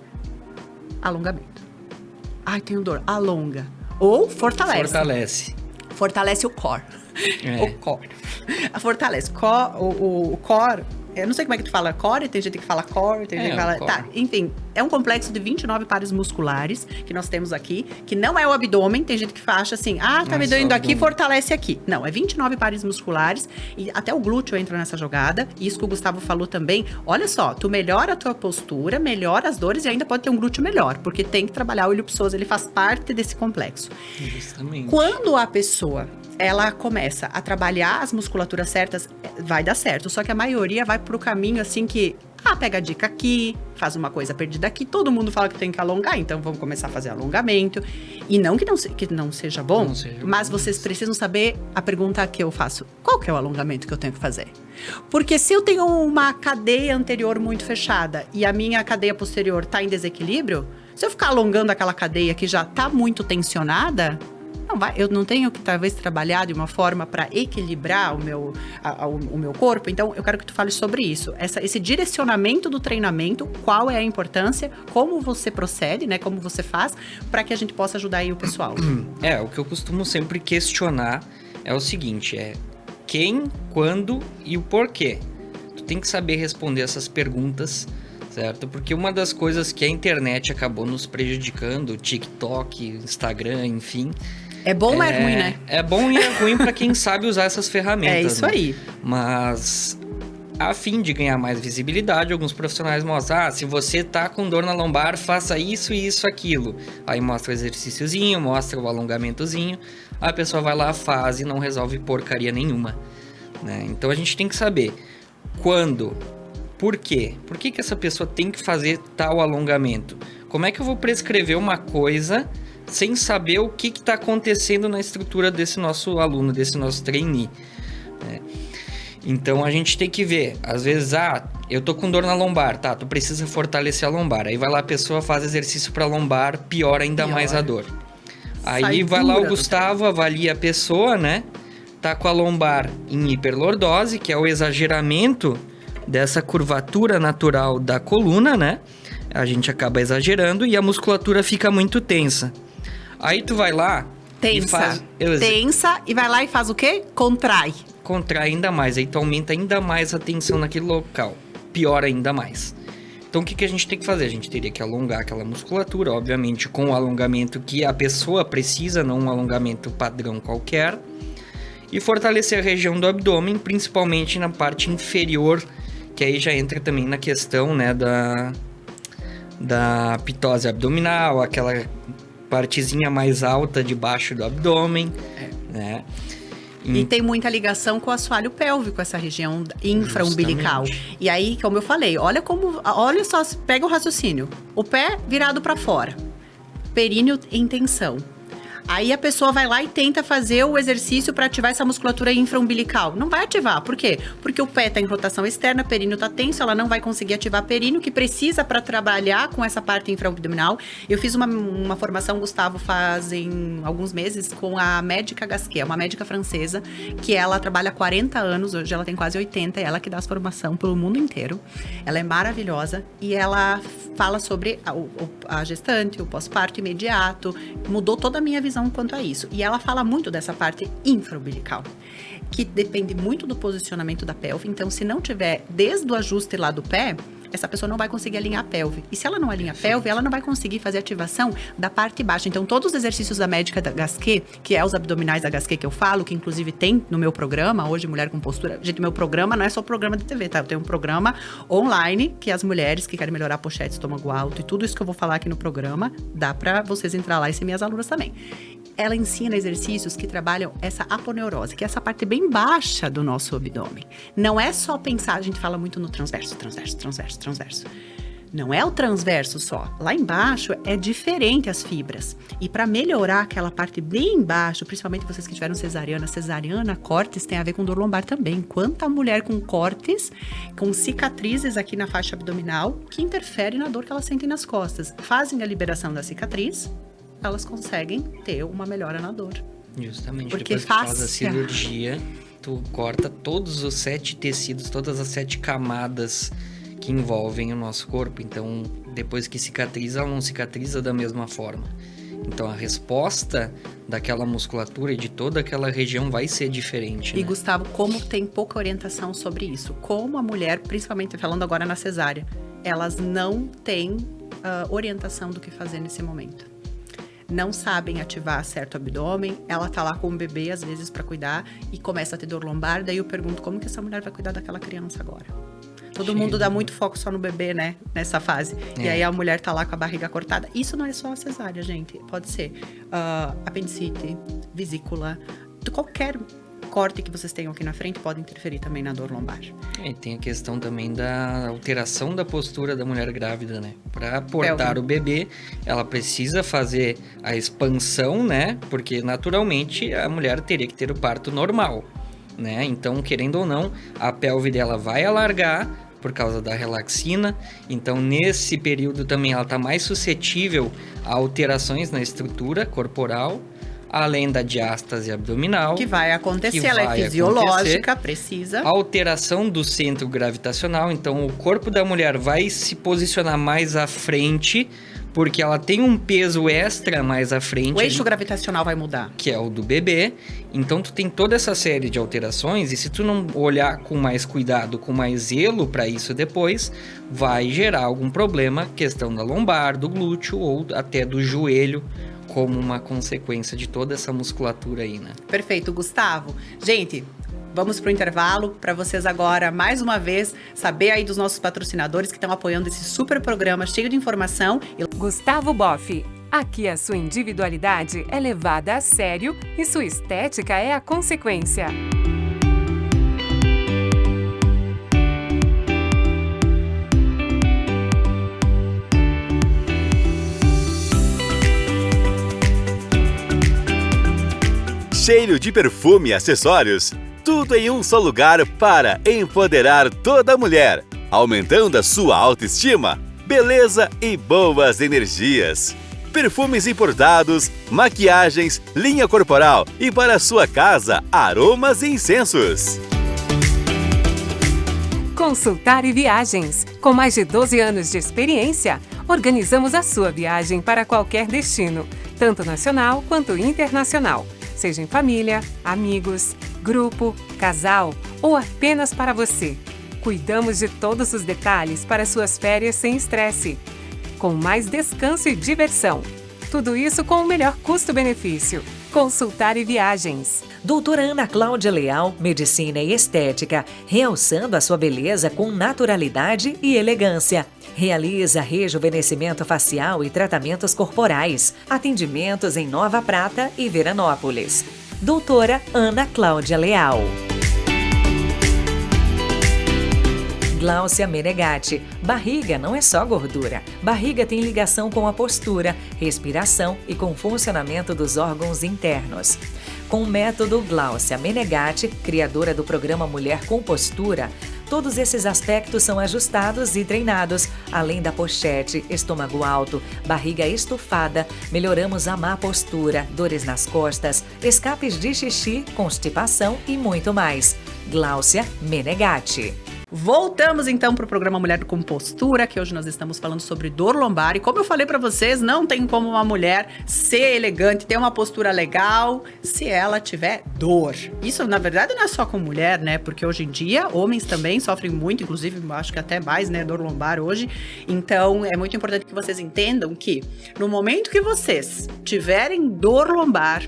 A: Alongamento. Ai, tenho dor. Alonga. Ou fortalece. Fortalece o core. O core. Fortalece. O core. Eu não sei como é que tu fala core, tem gente que fala core, tem gente que fala... Tá, enfim, é um complexo de 29 pares musculares que nós temos aqui, que não é o abdômen, tem gente que acha assim, tá me doendo aqui, fortalece aqui. Não, é 29 pares musculares e até o glúteo entra nessa jogada, isso que o Gustavo falou também. Olha só, tu melhora a tua postura, melhora as dores e ainda pode ter um glúteo melhor, porque tem que trabalhar o ilho-psoas, ele faz parte desse complexo.
B: Justamente.
A: Quando a pessoa... ela começa a trabalhar as musculaturas certas, vai dar certo. Só que a maioria vai pro caminho assim que, pega a dica aqui, faz uma coisa perdida aqui. Todo mundo fala que tem que alongar, então vamos começar a fazer alongamento. E não que não seja bom, mas vocês precisam saber a pergunta que eu faço. Qual que é o alongamento que eu tenho que fazer? Porque se eu tenho uma cadeia anterior muito fechada e a minha cadeia posterior tá em desequilíbrio, se eu ficar alongando aquela cadeia que já tá muito tensionada... eu não tenho que, talvez, trabalhar de uma forma para equilibrar o meu corpo. Então, eu quero que tu fale sobre isso. Esse direcionamento do treinamento, qual é a importância, como você procede, né? Como você faz, para que a gente possa ajudar aí o pessoal.
B: O que eu costumo sempre questionar é o seguinte, quem, quando e o porquê. Tu tem que saber responder essas perguntas, certo? Porque uma das coisas que a internet acabou nos prejudicando, TikTok, Instagram, enfim...
A: É bom, mas é ruim, né?
B: É bom e é ruim para quem sabe usar essas ferramentas.
A: É isso aí.
B: Mas, a fim de ganhar mais visibilidade, alguns profissionais mostram, se você tá com dor na lombar, faça isso, isso, aquilo. Aí mostra o exercíciozinho, mostra o alongamentozinho, a pessoa vai lá, faz e não resolve porcaria nenhuma, né? Então a gente tem que saber quando, por quê? Por que essa pessoa tem que fazer tal alongamento? Como é que eu vou prescrever uma coisa... sem saber o que está acontecendo na estrutura desse nosso aluno, desse nosso trainee. Então, a gente tem que ver. Às vezes, eu tô com dor na lombar, tu precisa fortalecer a lombar. Aí vai lá a pessoa, faz exercício para lombar, piora ainda mais a dor. Aí vai lá o Gustavo, avalia a pessoa, né? Tá com a lombar em hiperlordose, que é o exageramento dessa curvatura natural da coluna, né? A gente acaba exagerando e a musculatura fica muito tensa. Aí tu vai lá
A: Tensa e vai lá e faz o quê? Contrai
B: ainda mais, aí tu aumenta ainda mais a tensão naquele local, piora ainda mais. Então o que a gente tem que fazer? A gente teria que alongar aquela musculatura, obviamente com o alongamento que a pessoa precisa, não um alongamento padrão qualquer, e fortalecer a região do abdômen, principalmente na parte inferior, que aí já entra também na questão, né, da pitose abdominal, aquela partezinha mais alta debaixo do abdômen, né?
A: E tem muita ligação com o assoalho pélvico, essa região infraumbilical.
B: Justamente.
A: E aí, como eu falei, olha só, pega o raciocínio. O pé virado para fora, períneo em tensão. Aí a pessoa vai lá e tenta fazer o exercício para ativar essa musculatura infraumbilical. Não vai ativar. Por quê? Porque o pé está em rotação externa, períneo está tenso, ela não vai conseguir ativar períneo, que precisa para trabalhar com essa parte infraabdominal. Eu fiz uma formação, Gustavo, fazem alguns meses, com a médica Gasquet, uma médica francesa, que ela trabalha há 40 anos, hoje ela tem quase 80, é ela que dá as formação pelo mundo inteiro. Ela é maravilhosa e ela fala sobre a gestante, o pós-parto imediato, mudou toda a minha visão quanto a isso. E ela fala muito dessa parte infraumbilical, que depende muito do posicionamento da pelve. Então, se não tiver desde o ajuste lá do pé, essa pessoa não vai conseguir alinhar a pelve. E se ela não alinha a pelve, ela não vai conseguir fazer ativação da parte baixa. Então, todos os exercícios da médica da Gasquet, que é os abdominais da Gasquet que eu falo, que inclusive tem no meu programa, hoje Mulher com Postura. Gente, meu programa não é só programa de TV, tá? Eu tenho um programa online, que as mulheres que querem melhorar a pochete, estômago alto e tudo isso que eu vou falar aqui no programa, dá pra vocês entrar lá e ser minhas alunas também. Ela ensina exercícios que trabalham essa aponeurose, que é essa parte bem baixa do nosso abdômen. Não é só pensar, a gente fala muito no transverso. Não é o transverso só. Lá embaixo é diferente as fibras. E para melhorar aquela parte bem embaixo, principalmente vocês que tiveram cesariana, cortes tem a ver com dor lombar também. Quanta mulher com cortes, com cicatrizes aqui na faixa abdominal, que interfere na dor que elas sentem nas costas. Fazem a liberação da cicatriz, elas conseguem ter uma melhora na dor.
B: Justamente,
A: porque
B: depois que faz a cirurgia, tu corta todos os 7 tecidos, todas as 7 camadas que envolvem o nosso corpo. Então, depois que cicatriza, ela não cicatriza da mesma forma. Então, a resposta daquela musculatura e de toda aquela região vai ser diferente, né?
A: E, Gustavo, como tem pouca orientação sobre isso? Como a mulher, principalmente falando agora na cesárea, elas não têm orientação do que fazer nesse momento. Não sabem ativar certo o abdômen, ela tá lá com o bebê, às vezes, para cuidar, e começa a ter dor lombar, daí eu pergunto, como que essa mulher vai cuidar daquela criança agora? Todo mundo dá muito foco só no bebê, né, nessa fase. E aí a mulher tá lá com a barriga cortada. Isso não é só a cesárea, gente. Pode ser apendicite, vesícula, qualquer corte que vocês tenham aqui na frente pode interferir também na dor lombar.
B: E tem a questão também da alteração da postura da mulher grávida, né? Para portar o bebê, ela precisa fazer a expansão, né? Porque naturalmente a mulher teria que ter o parto normal, né? Então, querendo ou não, a pelve dela vai alargar por causa da relaxina. Então, nesse período também ela está mais suscetível a alterações na estrutura corporal, além da diástase abdominal.
A: Que vai acontecer, ela é fisiológica, precisa.
B: Alteração do centro gravitacional, então o corpo da mulher vai se posicionar mais à frente, porque ela tem um peso extra mais à frente.
A: O eixo gravitacional vai mudar.
B: Que é o do bebê. Então tu tem toda essa série de alterações, e se tu não olhar com mais cuidado, com mais zelo para isso depois, vai gerar algum problema, questão da lombar, do glúteo ou até do joelho, como uma consequência de toda essa musculatura aí, né?
A: Perfeito, Gustavo. Gente, vamos pro intervalo para vocês agora, mais uma vez, saber aí dos nossos patrocinadores que estão apoiando esse super programa cheio de informação.
C: Gustavo Boff. Aqui a sua individualidade é levada a sério e sua estética é a consequência.
E: Cheiro de perfume e acessórios, tudo em um só lugar para empoderar toda mulher, aumentando a sua autoestima, beleza e boas energias. Perfumes importados, maquiagens, linha corporal e para sua casa, aromas e incensos.
C: Consultar e Viagens. Com mais de 12 anos de experiência, organizamos a sua viagem para qualquer destino, tanto nacional quanto internacional. Seja em família, amigos, grupo, casal ou apenas para você. Cuidamos de todos os detalhes para suas férias sem estresse, com mais descanso e diversão. Tudo isso com o melhor custo-benefício. Consultar e Viagens.
D: Doutora Ana Cláudia Leal, Medicina e Estética, realçando a sua beleza com naturalidade e elegância. Realiza rejuvenescimento facial e tratamentos corporais. Atendimentos em Nova Prata e Veranópolis. Doutora Ana Cláudia Leal. Gláucia Menegatti. Barriga não é só gordura. Barriga tem ligação com a postura, respiração e com o funcionamento dos órgãos internos. Com o método Gláucia Menegatti, criadora do programa Mulher com Postura, todos esses aspectos são ajustados e treinados, além da pochete, estômago alto, barriga estufada, melhoramos a má postura, dores nas costas, escapes de xixi, constipação e muito mais. Gláucia Menegatti.
A: Voltamos então para o programa Mulher com Postura, que hoje nós estamos falando sobre dor lombar. E como eu falei para vocês, não tem como uma mulher ser elegante, ter uma postura legal, se ela tiver dor. Isso, na verdade, não é só com mulher, né? Porque hoje em dia, homens também sofrem muito, inclusive, acho que até mais, né? Dor lombar hoje. Então, é muito importante que vocês entendam que no momento que vocês tiverem dor lombar,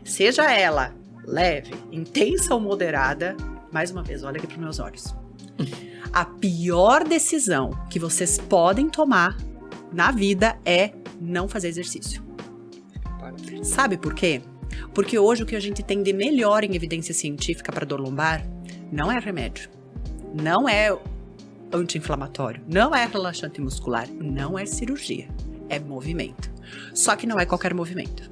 A: seja ela leve, intensa ou moderada, mais uma vez, olha aqui para os meus olhos. A pior decisão que vocês podem tomar na vida é não fazer exercício. Sabe por quê? Porque hoje o que a gente tem de melhor em evidência científica para dor lombar não é remédio, não é anti-inflamatório, não é relaxante muscular, não é cirurgia, é movimento. Só que não é qualquer movimento.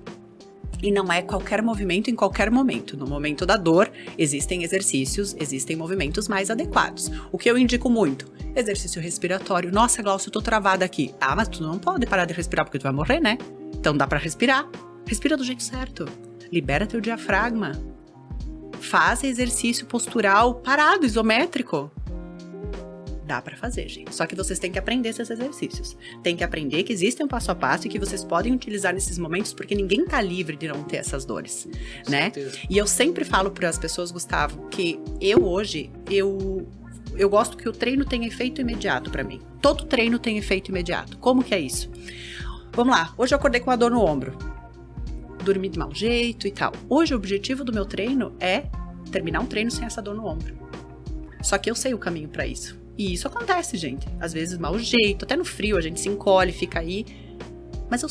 A: E não é qualquer movimento em qualquer momento. No momento da dor, existem exercícios, existem movimentos mais adequados. O que eu indico muito? Exercício respiratório. Nossa, Glaucia, eu tô travada aqui. Ah, mas tu não pode parar de respirar porque tu vai morrer, né? Então dá pra respirar. Respira do jeito certo. Libera teu diafragma. Faz exercício postural parado, isométrico. Dá pra fazer, gente. Só que vocês têm que aprender esses exercícios. Tem que aprender que existem um passo a passo e que vocês podem utilizar nesses momentos, porque ninguém tá livre de não ter essas dores, né? E eu sempre falo para as pessoas, Gustavo, que eu gosto que o treino tenha efeito imediato pra mim. Todo treino tem efeito imediato. Como que é isso? Vamos lá. Hoje eu acordei com uma dor no ombro. Dormi de mau jeito e tal. Hoje o objetivo do meu treino é terminar um treino sem essa dor no ombro. Só que eu sei o caminho pra isso. E isso acontece, gente. Às vezes, mau jeito, até no frio a gente se encolhe, fica aí. Mas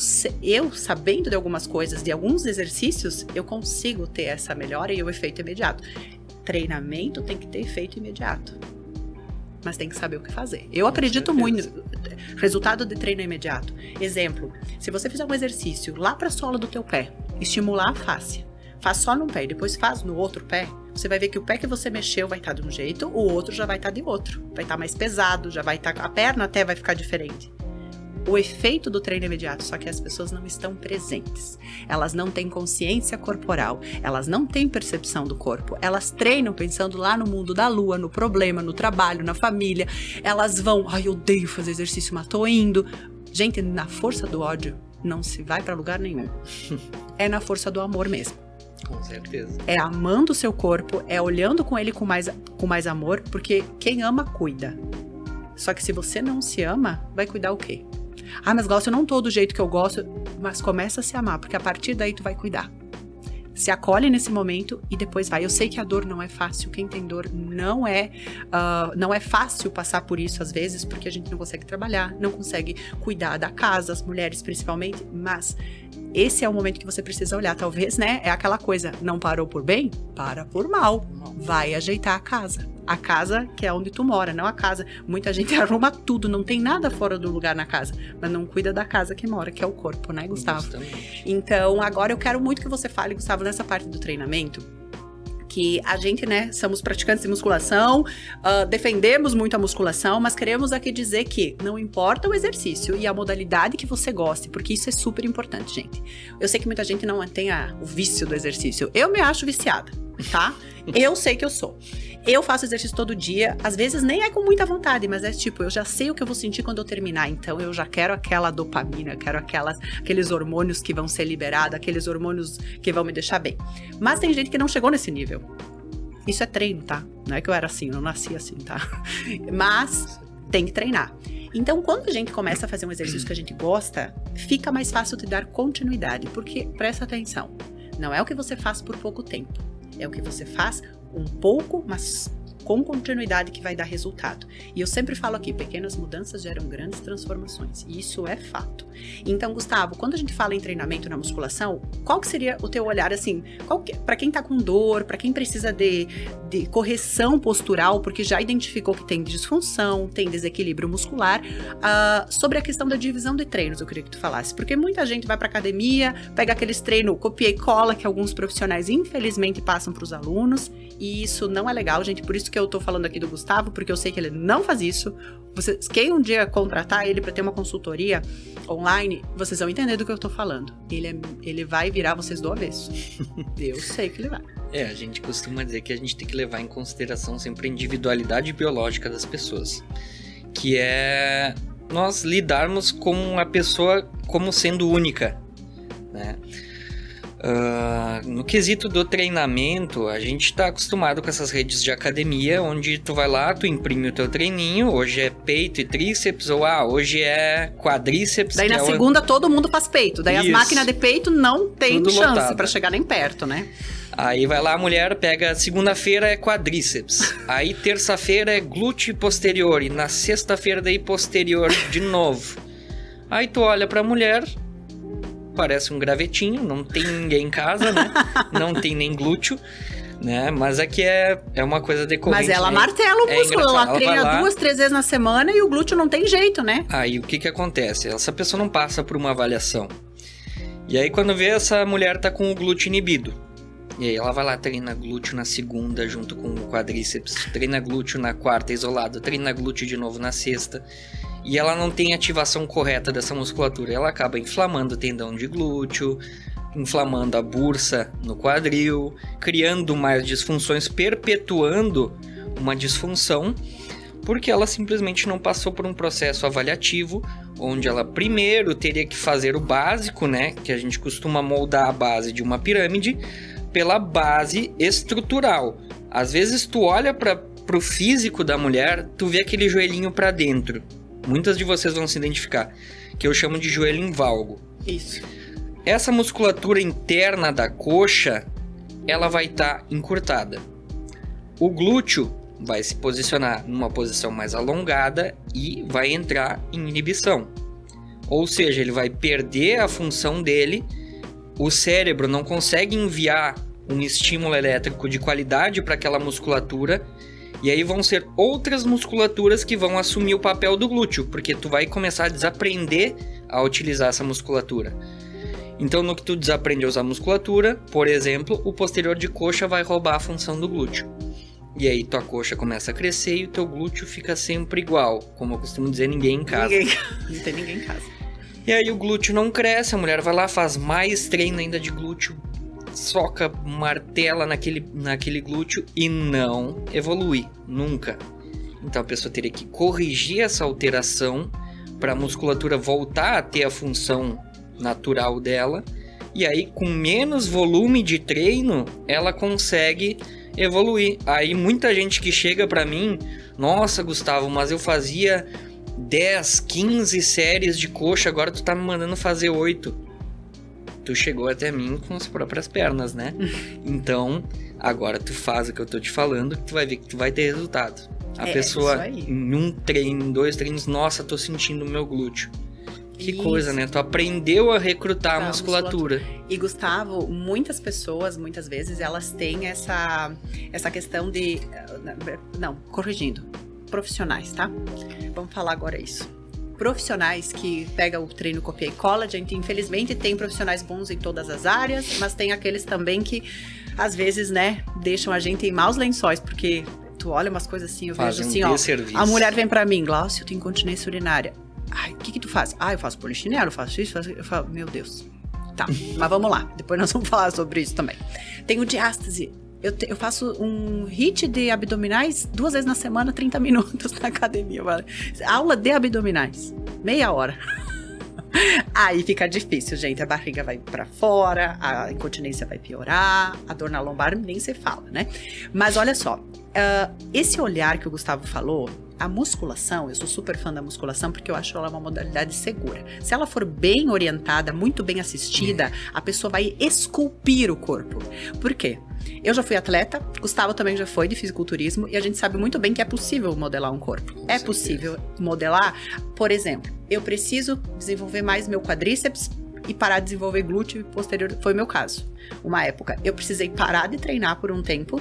A: eu sabendo de algumas coisas, de alguns exercícios, eu consigo ter essa melhora e o efeito imediato. Treinamento tem que ter efeito imediato. Mas tem que saber o que fazer. Eu acredito muito. Resultado de treino imediato. Exemplo, se você fizer um exercício lá para a sola do teu pé, estimular a fáscia, faz só num pé e depois faz no outro pé, você vai ver que o pé que você mexeu vai estar de um jeito, o outro já vai estar de outro. Vai estar mais pesado, já vai estar... A perna até vai ficar diferente. O efeito do treino imediato, só que as pessoas não estão presentes. Elas não têm consciência corporal, elas não têm percepção do corpo. Elas treinam pensando lá no mundo da lua, no problema, no trabalho, na família. Elas vão, eu odeio fazer exercício, mas tô indo. Gente, na força do ódio, não se vai para lugar nenhum. É na força do amor mesmo.
B: Com certeza.
A: É amando o seu corpo, é olhando com ele com mais amor, porque quem ama, cuida. Só que se você não se ama, vai cuidar o quê? Ah, mas Glaucia, eu não tô do jeito que eu gosto, mas começa a se amar, porque a partir daí tu vai cuidar. Se acolhe nesse momento e depois vai. Eu sei que a dor não é fácil, quem tem dor não é fácil passar por isso às vezes, porque a gente não consegue trabalhar, não consegue cuidar da casa, as mulheres principalmente, mas esse é o momento que você precisa olhar. Talvez, né, é aquela coisa, não parou por bem? Para por mal. Vai ajeitar a casa. A casa que é onde tu mora, não a casa. Muita gente arruma tudo, não tem nada fora do lugar na casa, mas não cuida da casa que mora, que é o corpo, né, Gustavo?
B: Justamente.
A: Então, agora eu quero muito que você fale, Gustavo, nessa parte do treinamento, que a gente, né, somos praticantes de musculação, defendemos muito a musculação, mas queremos aqui dizer que não importa o exercício e a modalidade que você goste, porque isso é super importante, gente. Eu sei que muita gente não tem o vício do exercício. Eu me acho viciada, tá? Eu sei que eu sou. Eu faço exercício todo dia, às vezes nem é com muita vontade, mas é tipo, eu já sei o que eu vou sentir quando eu terminar, então eu já quero aquela dopamina, eu quero aqueles hormônios que vão ser liberados, aqueles hormônios que vão me deixar bem. Mas tem gente que não chegou nesse nível. Isso é treino, tá? Não é que eu era assim, eu não nasci assim, tá? Mas tem que treinar. Então, quando a gente começa a fazer um exercício que a gente gosta, fica mais fácil de dar continuidade, porque, presta atenção, não é o que você faz por pouco tempo, é o que você faz um pouco, mas com continuidade que vai dar resultado. E eu sempre falo aqui, pequenas mudanças geram grandes transformações. E isso é fato. Então, Gustavo, quando a gente fala em treinamento na musculação, qual que seria o teu olhar, assim, para quem tá com dor, para quem precisa de correção postural, porque já identificou que tem disfunção, tem desequilíbrio muscular, sobre a questão da divisão de treinos, eu queria que tu falasse. Porque muita gente vai pra academia, pega aqueles treinos copia e cola, que alguns profissionais, infelizmente, passam pros alunos, e isso não é legal, gente, por isso que eu tô falando aqui do Gustavo, porque eu sei que ele não faz isso. Quem um dia contratar ele para ter uma consultoria online, vocês vão entender do que eu tô falando. Ele vai virar vocês do avesso. Eu sei que ele vai.
B: A gente costuma dizer que a gente tem que levar em consideração sempre a individualidade biológica das pessoas, que é nós lidarmos com a pessoa como sendo única, né? No quesito do treinamento, a gente tá acostumado com essas redes de academia, onde tu vai lá, tu imprime o teu treininho, hoje é peito e tríceps, ou hoje é quadríceps.
A: Daí na segunda todo mundo faz peito, daí as máquinas de peito não tem
B: tudo
A: chance
B: lotado.
A: pra chegar nem perto, né?
B: Aí vai lá a mulher, pega segunda-feira é quadríceps, aí terça-feira é glúteo posterior, e na sexta-feira daí posterior de novo. Aí tu olha pra mulher, parece um gravetinho, não tem ninguém em casa, né? Não tem nem glúteo, né? Mas aqui é uma coisa decorrente.
A: Mas ela martela o músculo, ela treina 2, 3 vezes na semana e o glúteo não tem jeito, né?
B: Aí o que acontece? Essa pessoa não passa por uma avaliação. E aí quando vê, essa mulher tá com o glúteo inibido. E aí ela vai lá, treina glúteo na segunda junto com o quadríceps, treina glúteo na quarta isolado, treina glúteo de novo na sexta. E ela não tem ativação correta dessa musculatura. Ela acaba inflamando o tendão de glúteo, inflamando a bursa no quadril, criando mais disfunções, perpetuando uma disfunção, porque ela simplesmente não passou por um processo avaliativo, onde ela primeiro teria que fazer o básico, né? Que a gente costuma moldar a base de uma pirâmide pela base estrutural. Às vezes tu olha pro físico da mulher, tu vê aquele joelhinho para dentro. Muitas de vocês vão se identificar, que eu chamo de joelho em valgo.
A: Isso.
B: Essa musculatura interna da coxa, ela vai estar encurtada. O glúteo vai se posicionar numa posição mais alongada e vai entrar em inibição. Ou seja, ele vai perder a função dele, o cérebro não consegue enviar um estímulo elétrico de qualidade para aquela musculatura. E aí vão ser outras musculaturas que vão assumir o papel do glúteo, porque tu vai começar a desaprender a utilizar essa musculatura. Então, no que tu desaprende a usar a musculatura, por exemplo, o posterior de coxa vai roubar a função do glúteo. E aí tua coxa começa a crescer e o teu glúteo fica sempre igual. Como eu costumo dizer, ninguém em casa.
A: Não tem ninguém em casa.
B: E aí o glúteo não cresce, a mulher vai lá, faz mais treino ainda de glúteo, soca, martela naquele glúteo e não evolui, nunca. Então a pessoa teria que corrigir essa alteração para a musculatura voltar a ter a função natural dela, e aí com menos volume de treino ela consegue evoluir. Aí muita gente que chega para mim, nossa Gustavo, mas eu fazia 10, 15 séries de coxa, agora tu tá me mandando fazer 8. Tu chegou até mim com as próprias pernas, né? Então, agora tu faz o que eu tô te falando, que tu vai ver que tu vai ter resultado. A pessoa, em um treino, em 2 treinos, nossa, tô sentindo o meu glúteo. Que coisa, né? Tu aprendeu a recrutar a musculatura.
A: E, Gustavo, muitas pessoas, muitas vezes, elas têm essa questão de... Não, corrigindo. Profissionais, tá? Vamos falar agora isso. Profissionais que pegam o treino copia e cola, a gente infelizmente tem profissionais bons em todas as áreas, mas tem aqueles também que às vezes, né, deixam a gente em maus lençóis, porque tu olha umas coisas assim, eu vejo assim, ó, a mulher vem pra mim, Glaucio, eu tenho incontinência urinária. Ai, o que tu faz? Ah, eu faço polichinelo, eu faço isso, eu falo, meu Deus. Tá, mas vamos lá, depois nós vamos falar sobre isso também. Tenho diástase. Eu faço um HIIT de abdominais 2 vezes na semana, 30 minutos na academia. Aula de abdominais, meia hora. Aí fica difícil, gente. A barriga vai pra fora, a incontinência vai piorar, a dor na lombar nem se fala, né? Mas olha só, esse olhar que o Gustavo falou, a musculação, eu sou super fã da musculação porque eu acho ela uma modalidade segura. Se ela for bem orientada, muito bem assistida, a pessoa vai esculpir o corpo. Por quê? Eu já fui atleta, Gustavo também já foi de fisiculturismo, e a gente sabe muito bem que é possível modelar um corpo. É possível modelar, por exemplo, eu preciso desenvolver mais meu quadríceps e parar de desenvolver glúteo posterior, foi o meu caso. Uma época, eu precisei parar de treinar por um tempo,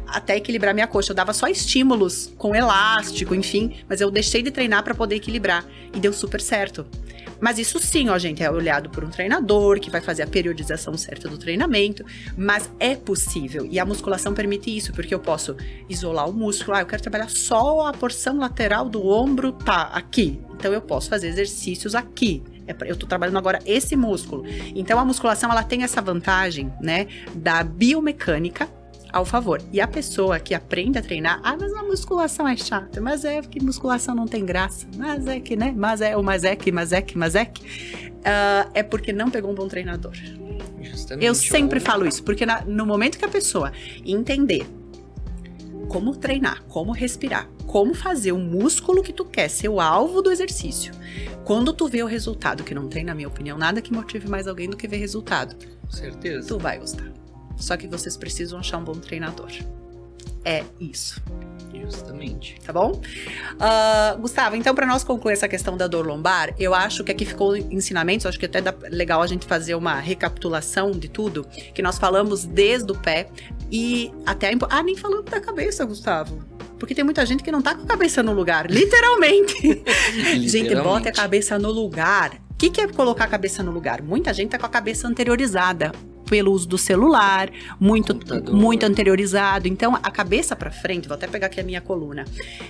A: até equilibrar minha coxa. Eu dava só estímulos com elástico, enfim, mas eu deixei de treinar para poder equilibrar, e deu super certo. Mas isso sim, ó, gente, é olhado por um treinador que vai fazer a periodização certa do treinamento, mas é possível, e a musculação permite isso, porque eu posso isolar o músculo, eu quero trabalhar só a porção lateral do ombro, tá, aqui, então eu posso fazer exercícios aqui. Eu tô trabalhando agora esse músculo. Então a musculação, ela tem essa vantagem, né, da biomecânica ao favor. E a pessoa que aprende a treinar, mas a musculação é chata, mas é que musculação não tem graça, mas é que, né, é porque não pegou um bom treinador. Justamente, eu sempre falo isso, porque no momento que a pessoa entender como treinar, como respirar, como fazer o músculo que tu quer ser o alvo do exercício, quando tu vê o resultado, que não tem, na minha opinião, nada que motive mais alguém do que ver resultado.
B: Com certeza.
A: Tu vai gostar. Só que vocês precisam achar um bom treinador. É isso.
B: Justamente.
A: Tá bom? Gustavo, então, para nós concluir essa questão da dor lombar, eu acho que aqui ficou ensinamentos, acho que até dá legal a gente fazer uma recapitulação de tudo, que nós falamos desde o pé e até... nem falando da cabeça, Gustavo. Porque tem muita gente que não tá com a cabeça no lugar, literalmente. Gente, bota a cabeça no lugar. O que é colocar a cabeça no lugar? Muita gente tá com a cabeça anteriorizada pelo uso do celular, muito anteriorizado. Então, a cabeça para frente, vou até pegar aqui a minha coluna,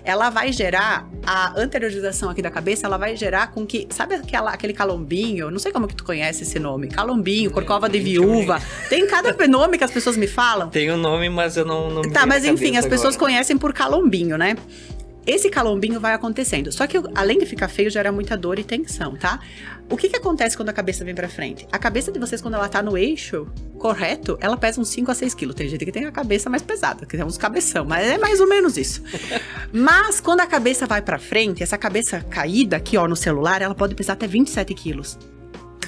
A: ela vai gerar, a anteriorização aqui da cabeça, ela vai gerar com que, sabe aquele calombinho? Não sei como que tu conhece esse nome. Calombinho, corcova de viúva. Tem cada nome que as pessoas me falam.
B: Tem um nome, mas eu não me
A: Tá, mas enfim, as pessoas conhecem por calombinho, né? Esse calombinho vai acontecendo. Só que, além de ficar feio, gera muita dor e tensão, tá? O que acontece quando a cabeça vem pra frente? A cabeça de vocês, quando ela tá no eixo correto, ela pesa uns 5 a 6 quilos. Tem gente que tem a cabeça mais pesada, que tem uns cabeção, mas é mais ou menos isso. Mas, quando a cabeça vai pra frente, essa cabeça caída aqui, ó, no celular, ela pode pesar até 27 quilos.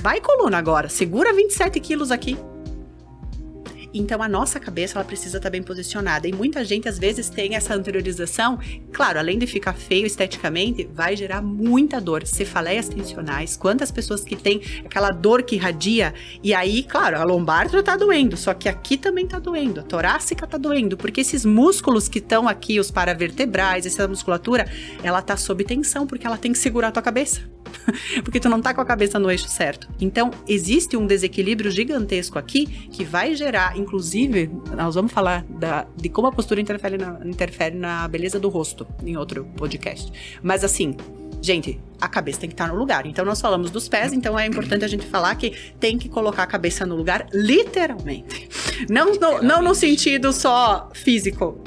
A: Vai, coluna, agora. Segura 27 quilos aqui. Então, a nossa cabeça, ela precisa estar bem posicionada. E muita gente, às vezes, tem essa anteriorização. Claro, além de ficar feio esteticamente, vai gerar muita dor. Cefaleias tensionais. Quantas pessoas que têm aquela dor que irradia. E aí, claro, a lombar já tá doendo. Só que aqui também tá doendo. A torácica tá doendo. Porque esses músculos que estão aqui, os paravertebrais, essa musculatura, ela tá sob tensão. Porque ela tem que segurar a tua cabeça. Porque tu não tá com a cabeça no eixo certo. Então, existe um desequilíbrio gigantesco aqui que vai gerar, inclusive, nós vamos falar de como a postura interfere na beleza do rosto em outro podcast. Mas assim, gente, a cabeça tem que estar no lugar. Então, nós falamos dos pés, então é importante a gente falar que tem que colocar a cabeça no lugar, literalmente. Não no sentido só físico,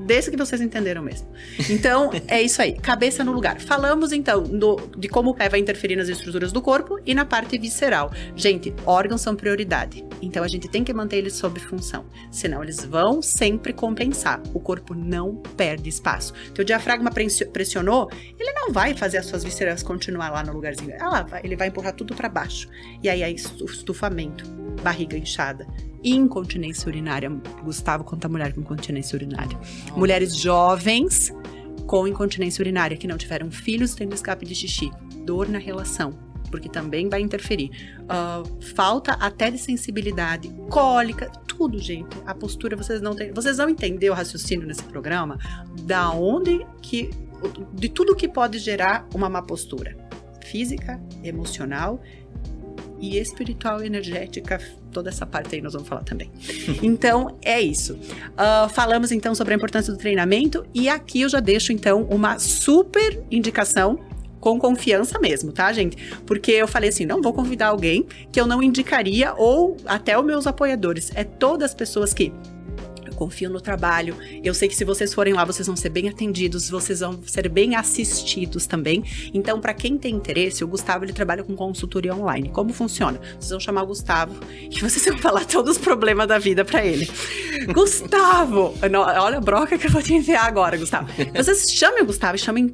A: desse que vocês entenderam mesmo. Então, é isso aí. Cabeça no lugar. Falamos, então, de como o pé vai interferir nas estruturas do corpo e na parte visceral. Gente, órgãos são prioridade. Então, a gente tem que manter eles sob função. Senão, eles vão sempre compensar. O corpo não perde espaço. Teu diafragma pressionou, ele não vai fazer as suas vísceras continuar lá no lugarzinho. Ele vai empurrar tudo para baixo. E aí, estufamento, barriga inchada, incontinência urinária. Gustavo conta mulher com incontinência urinária. Mulheres jovens com incontinência urinária que não tiveram filhos tendo escape de xixi. Dor na relação, porque também vai interferir. Falta até de sensibilidade, cólica, tudo, gente. A postura, vocês não entenderam o raciocínio nesse programa? De tudo que pode gerar uma má postura. Física, emocional e espiritual, energética, toda essa parte aí nós vamos falar também. Então, é isso. Falamos, então, sobre a importância do treinamento e aqui eu já deixo, então, uma super indicação com confiança mesmo, tá, gente? Porque eu falei assim, não vou convidar alguém que eu não indicaria ou até os meus apoiadores. É todas as pessoas que Confio no trabalho. Eu sei que se vocês forem lá, vocês vão ser bem atendidos, vocês vão ser bem assistidos também. Então, para quem tem interesse, o Gustavo, ele trabalha com consultoria online. Como funciona? Vocês vão chamar o Gustavo e vocês vão falar todos os problemas da vida para ele. Gustavo! Olha a broca que eu vou te enviar agora, Gustavo. Vocês chamem o Gustavo e chamem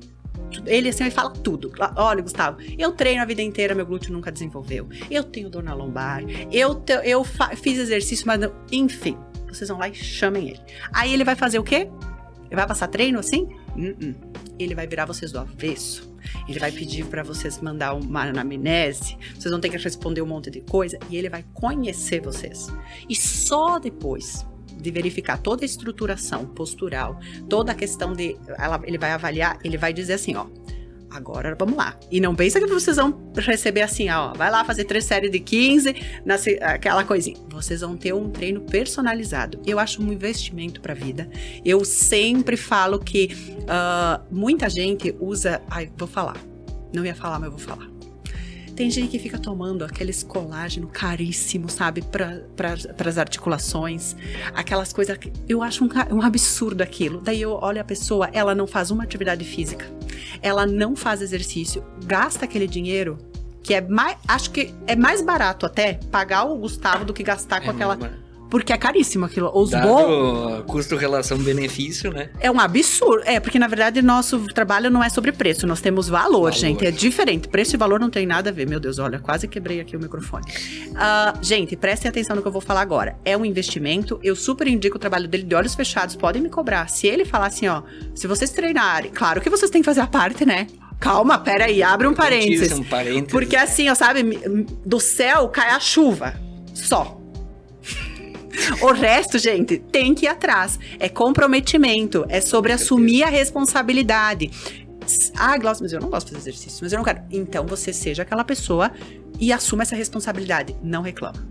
A: ele assim, ele fala tudo. Olha, Gustavo, eu treino a vida inteira, meu glúteo nunca desenvolveu. Eu tenho dor na lombar. Eu fiz exercício, mas não... Enfim. Vocês vão lá e chamem ele. Aí ele vai fazer o quê? Ele vai passar treino assim? Ele vai virar vocês do avesso. Ele vai pedir pra vocês mandar uma anamnese. Vocês vão ter que responder um monte de coisa. E ele vai conhecer vocês. E só depois de verificar toda a estruturação postural, toda a questão de... ele vai avaliar, ele vai dizer assim, ó. Agora vamos lá. E não pensa que vocês vão receber assim, ó. Vai lá fazer 3 séries de 15, aquela coisinha. Vocês vão ter um treino personalizado. Eu acho um investimento pra vida. Eu sempre falo que muita gente usa... Ai, vou falar. Não ia falar, mas eu vou falar. Tem gente que fica tomando aqueles colágeno caríssimo, sabe? Para as articulações. Aquelas coisas... Eu acho um absurdo aquilo. Daí eu olho a pessoa, ela não faz uma atividade física. Ela não faz exercício. Gasta aquele dinheiro, que é mais... Acho que é mais barato até pagar o Gustavo do que gastar com aquela... Porque é caríssimo aquilo.
B: Dado custo-relação-benefício, né?
A: É um absurdo. Porque na verdade nosso trabalho não é sobre preço. Nós temos valor, gente. É diferente. Preço e valor não tem nada a ver. Meu Deus, olha, quase quebrei aqui o microfone. Gente, prestem atenção no que eu vou falar agora. É um investimento. Eu super indico o trabalho dele de olhos fechados. Podem me cobrar. Se ele falar assim, ó, se vocês treinarem... Claro que vocês têm que fazer a parte, né? Calma, peraí, abre um parênteses. Porque assim, ó, sabe, do céu cai a chuva. Só. O resto, gente, tem que ir atrás. É comprometimento, é sobre assumir a responsabilidade. Glaucia, mas eu não gosto de fazer exercício, mas eu não quero. Então você seja aquela pessoa e assuma essa responsabilidade. Não reclama.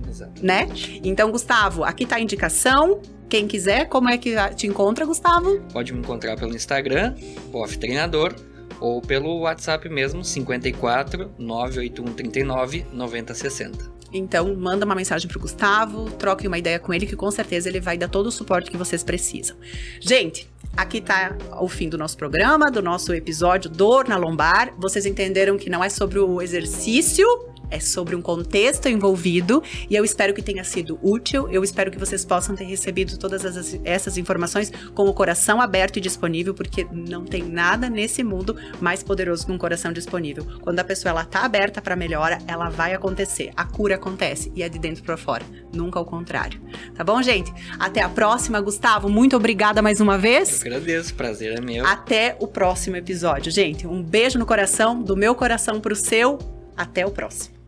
A: Exatamente. Né? Então, Gustavo, aqui tá a indicação. Quem quiser, como é que te encontra, Gustavo?
B: Pode me encontrar pelo Instagram, POF Treinador, ou pelo WhatsApp mesmo, 54 981 39 90 60.
A: Então, manda uma mensagem pro Gustavo, troque uma ideia com ele, que com certeza ele vai dar todo o suporte que vocês precisam. Gente, aqui tá o fim do nosso programa, do nosso episódio Dor na Lombar. Vocês entenderam que não é sobre o exercício, é sobre um contexto envolvido, e eu espero que tenha sido útil, eu espero que vocês possam ter recebido todas essas informações com o coração aberto e disponível, porque não tem nada nesse mundo mais poderoso que um coração disponível. Quando a pessoa ela tá aberta para melhora, ela vai acontecer, a cura acontece, e é de dentro para fora, nunca ao contrário. Tá bom, gente? Até a próxima, Gustavo, muito obrigada mais uma vez.
B: Eu agradeço, prazer é meu.
A: Até o próximo episódio, gente. Um beijo no coração, do meu coração pro seu, até o próximo.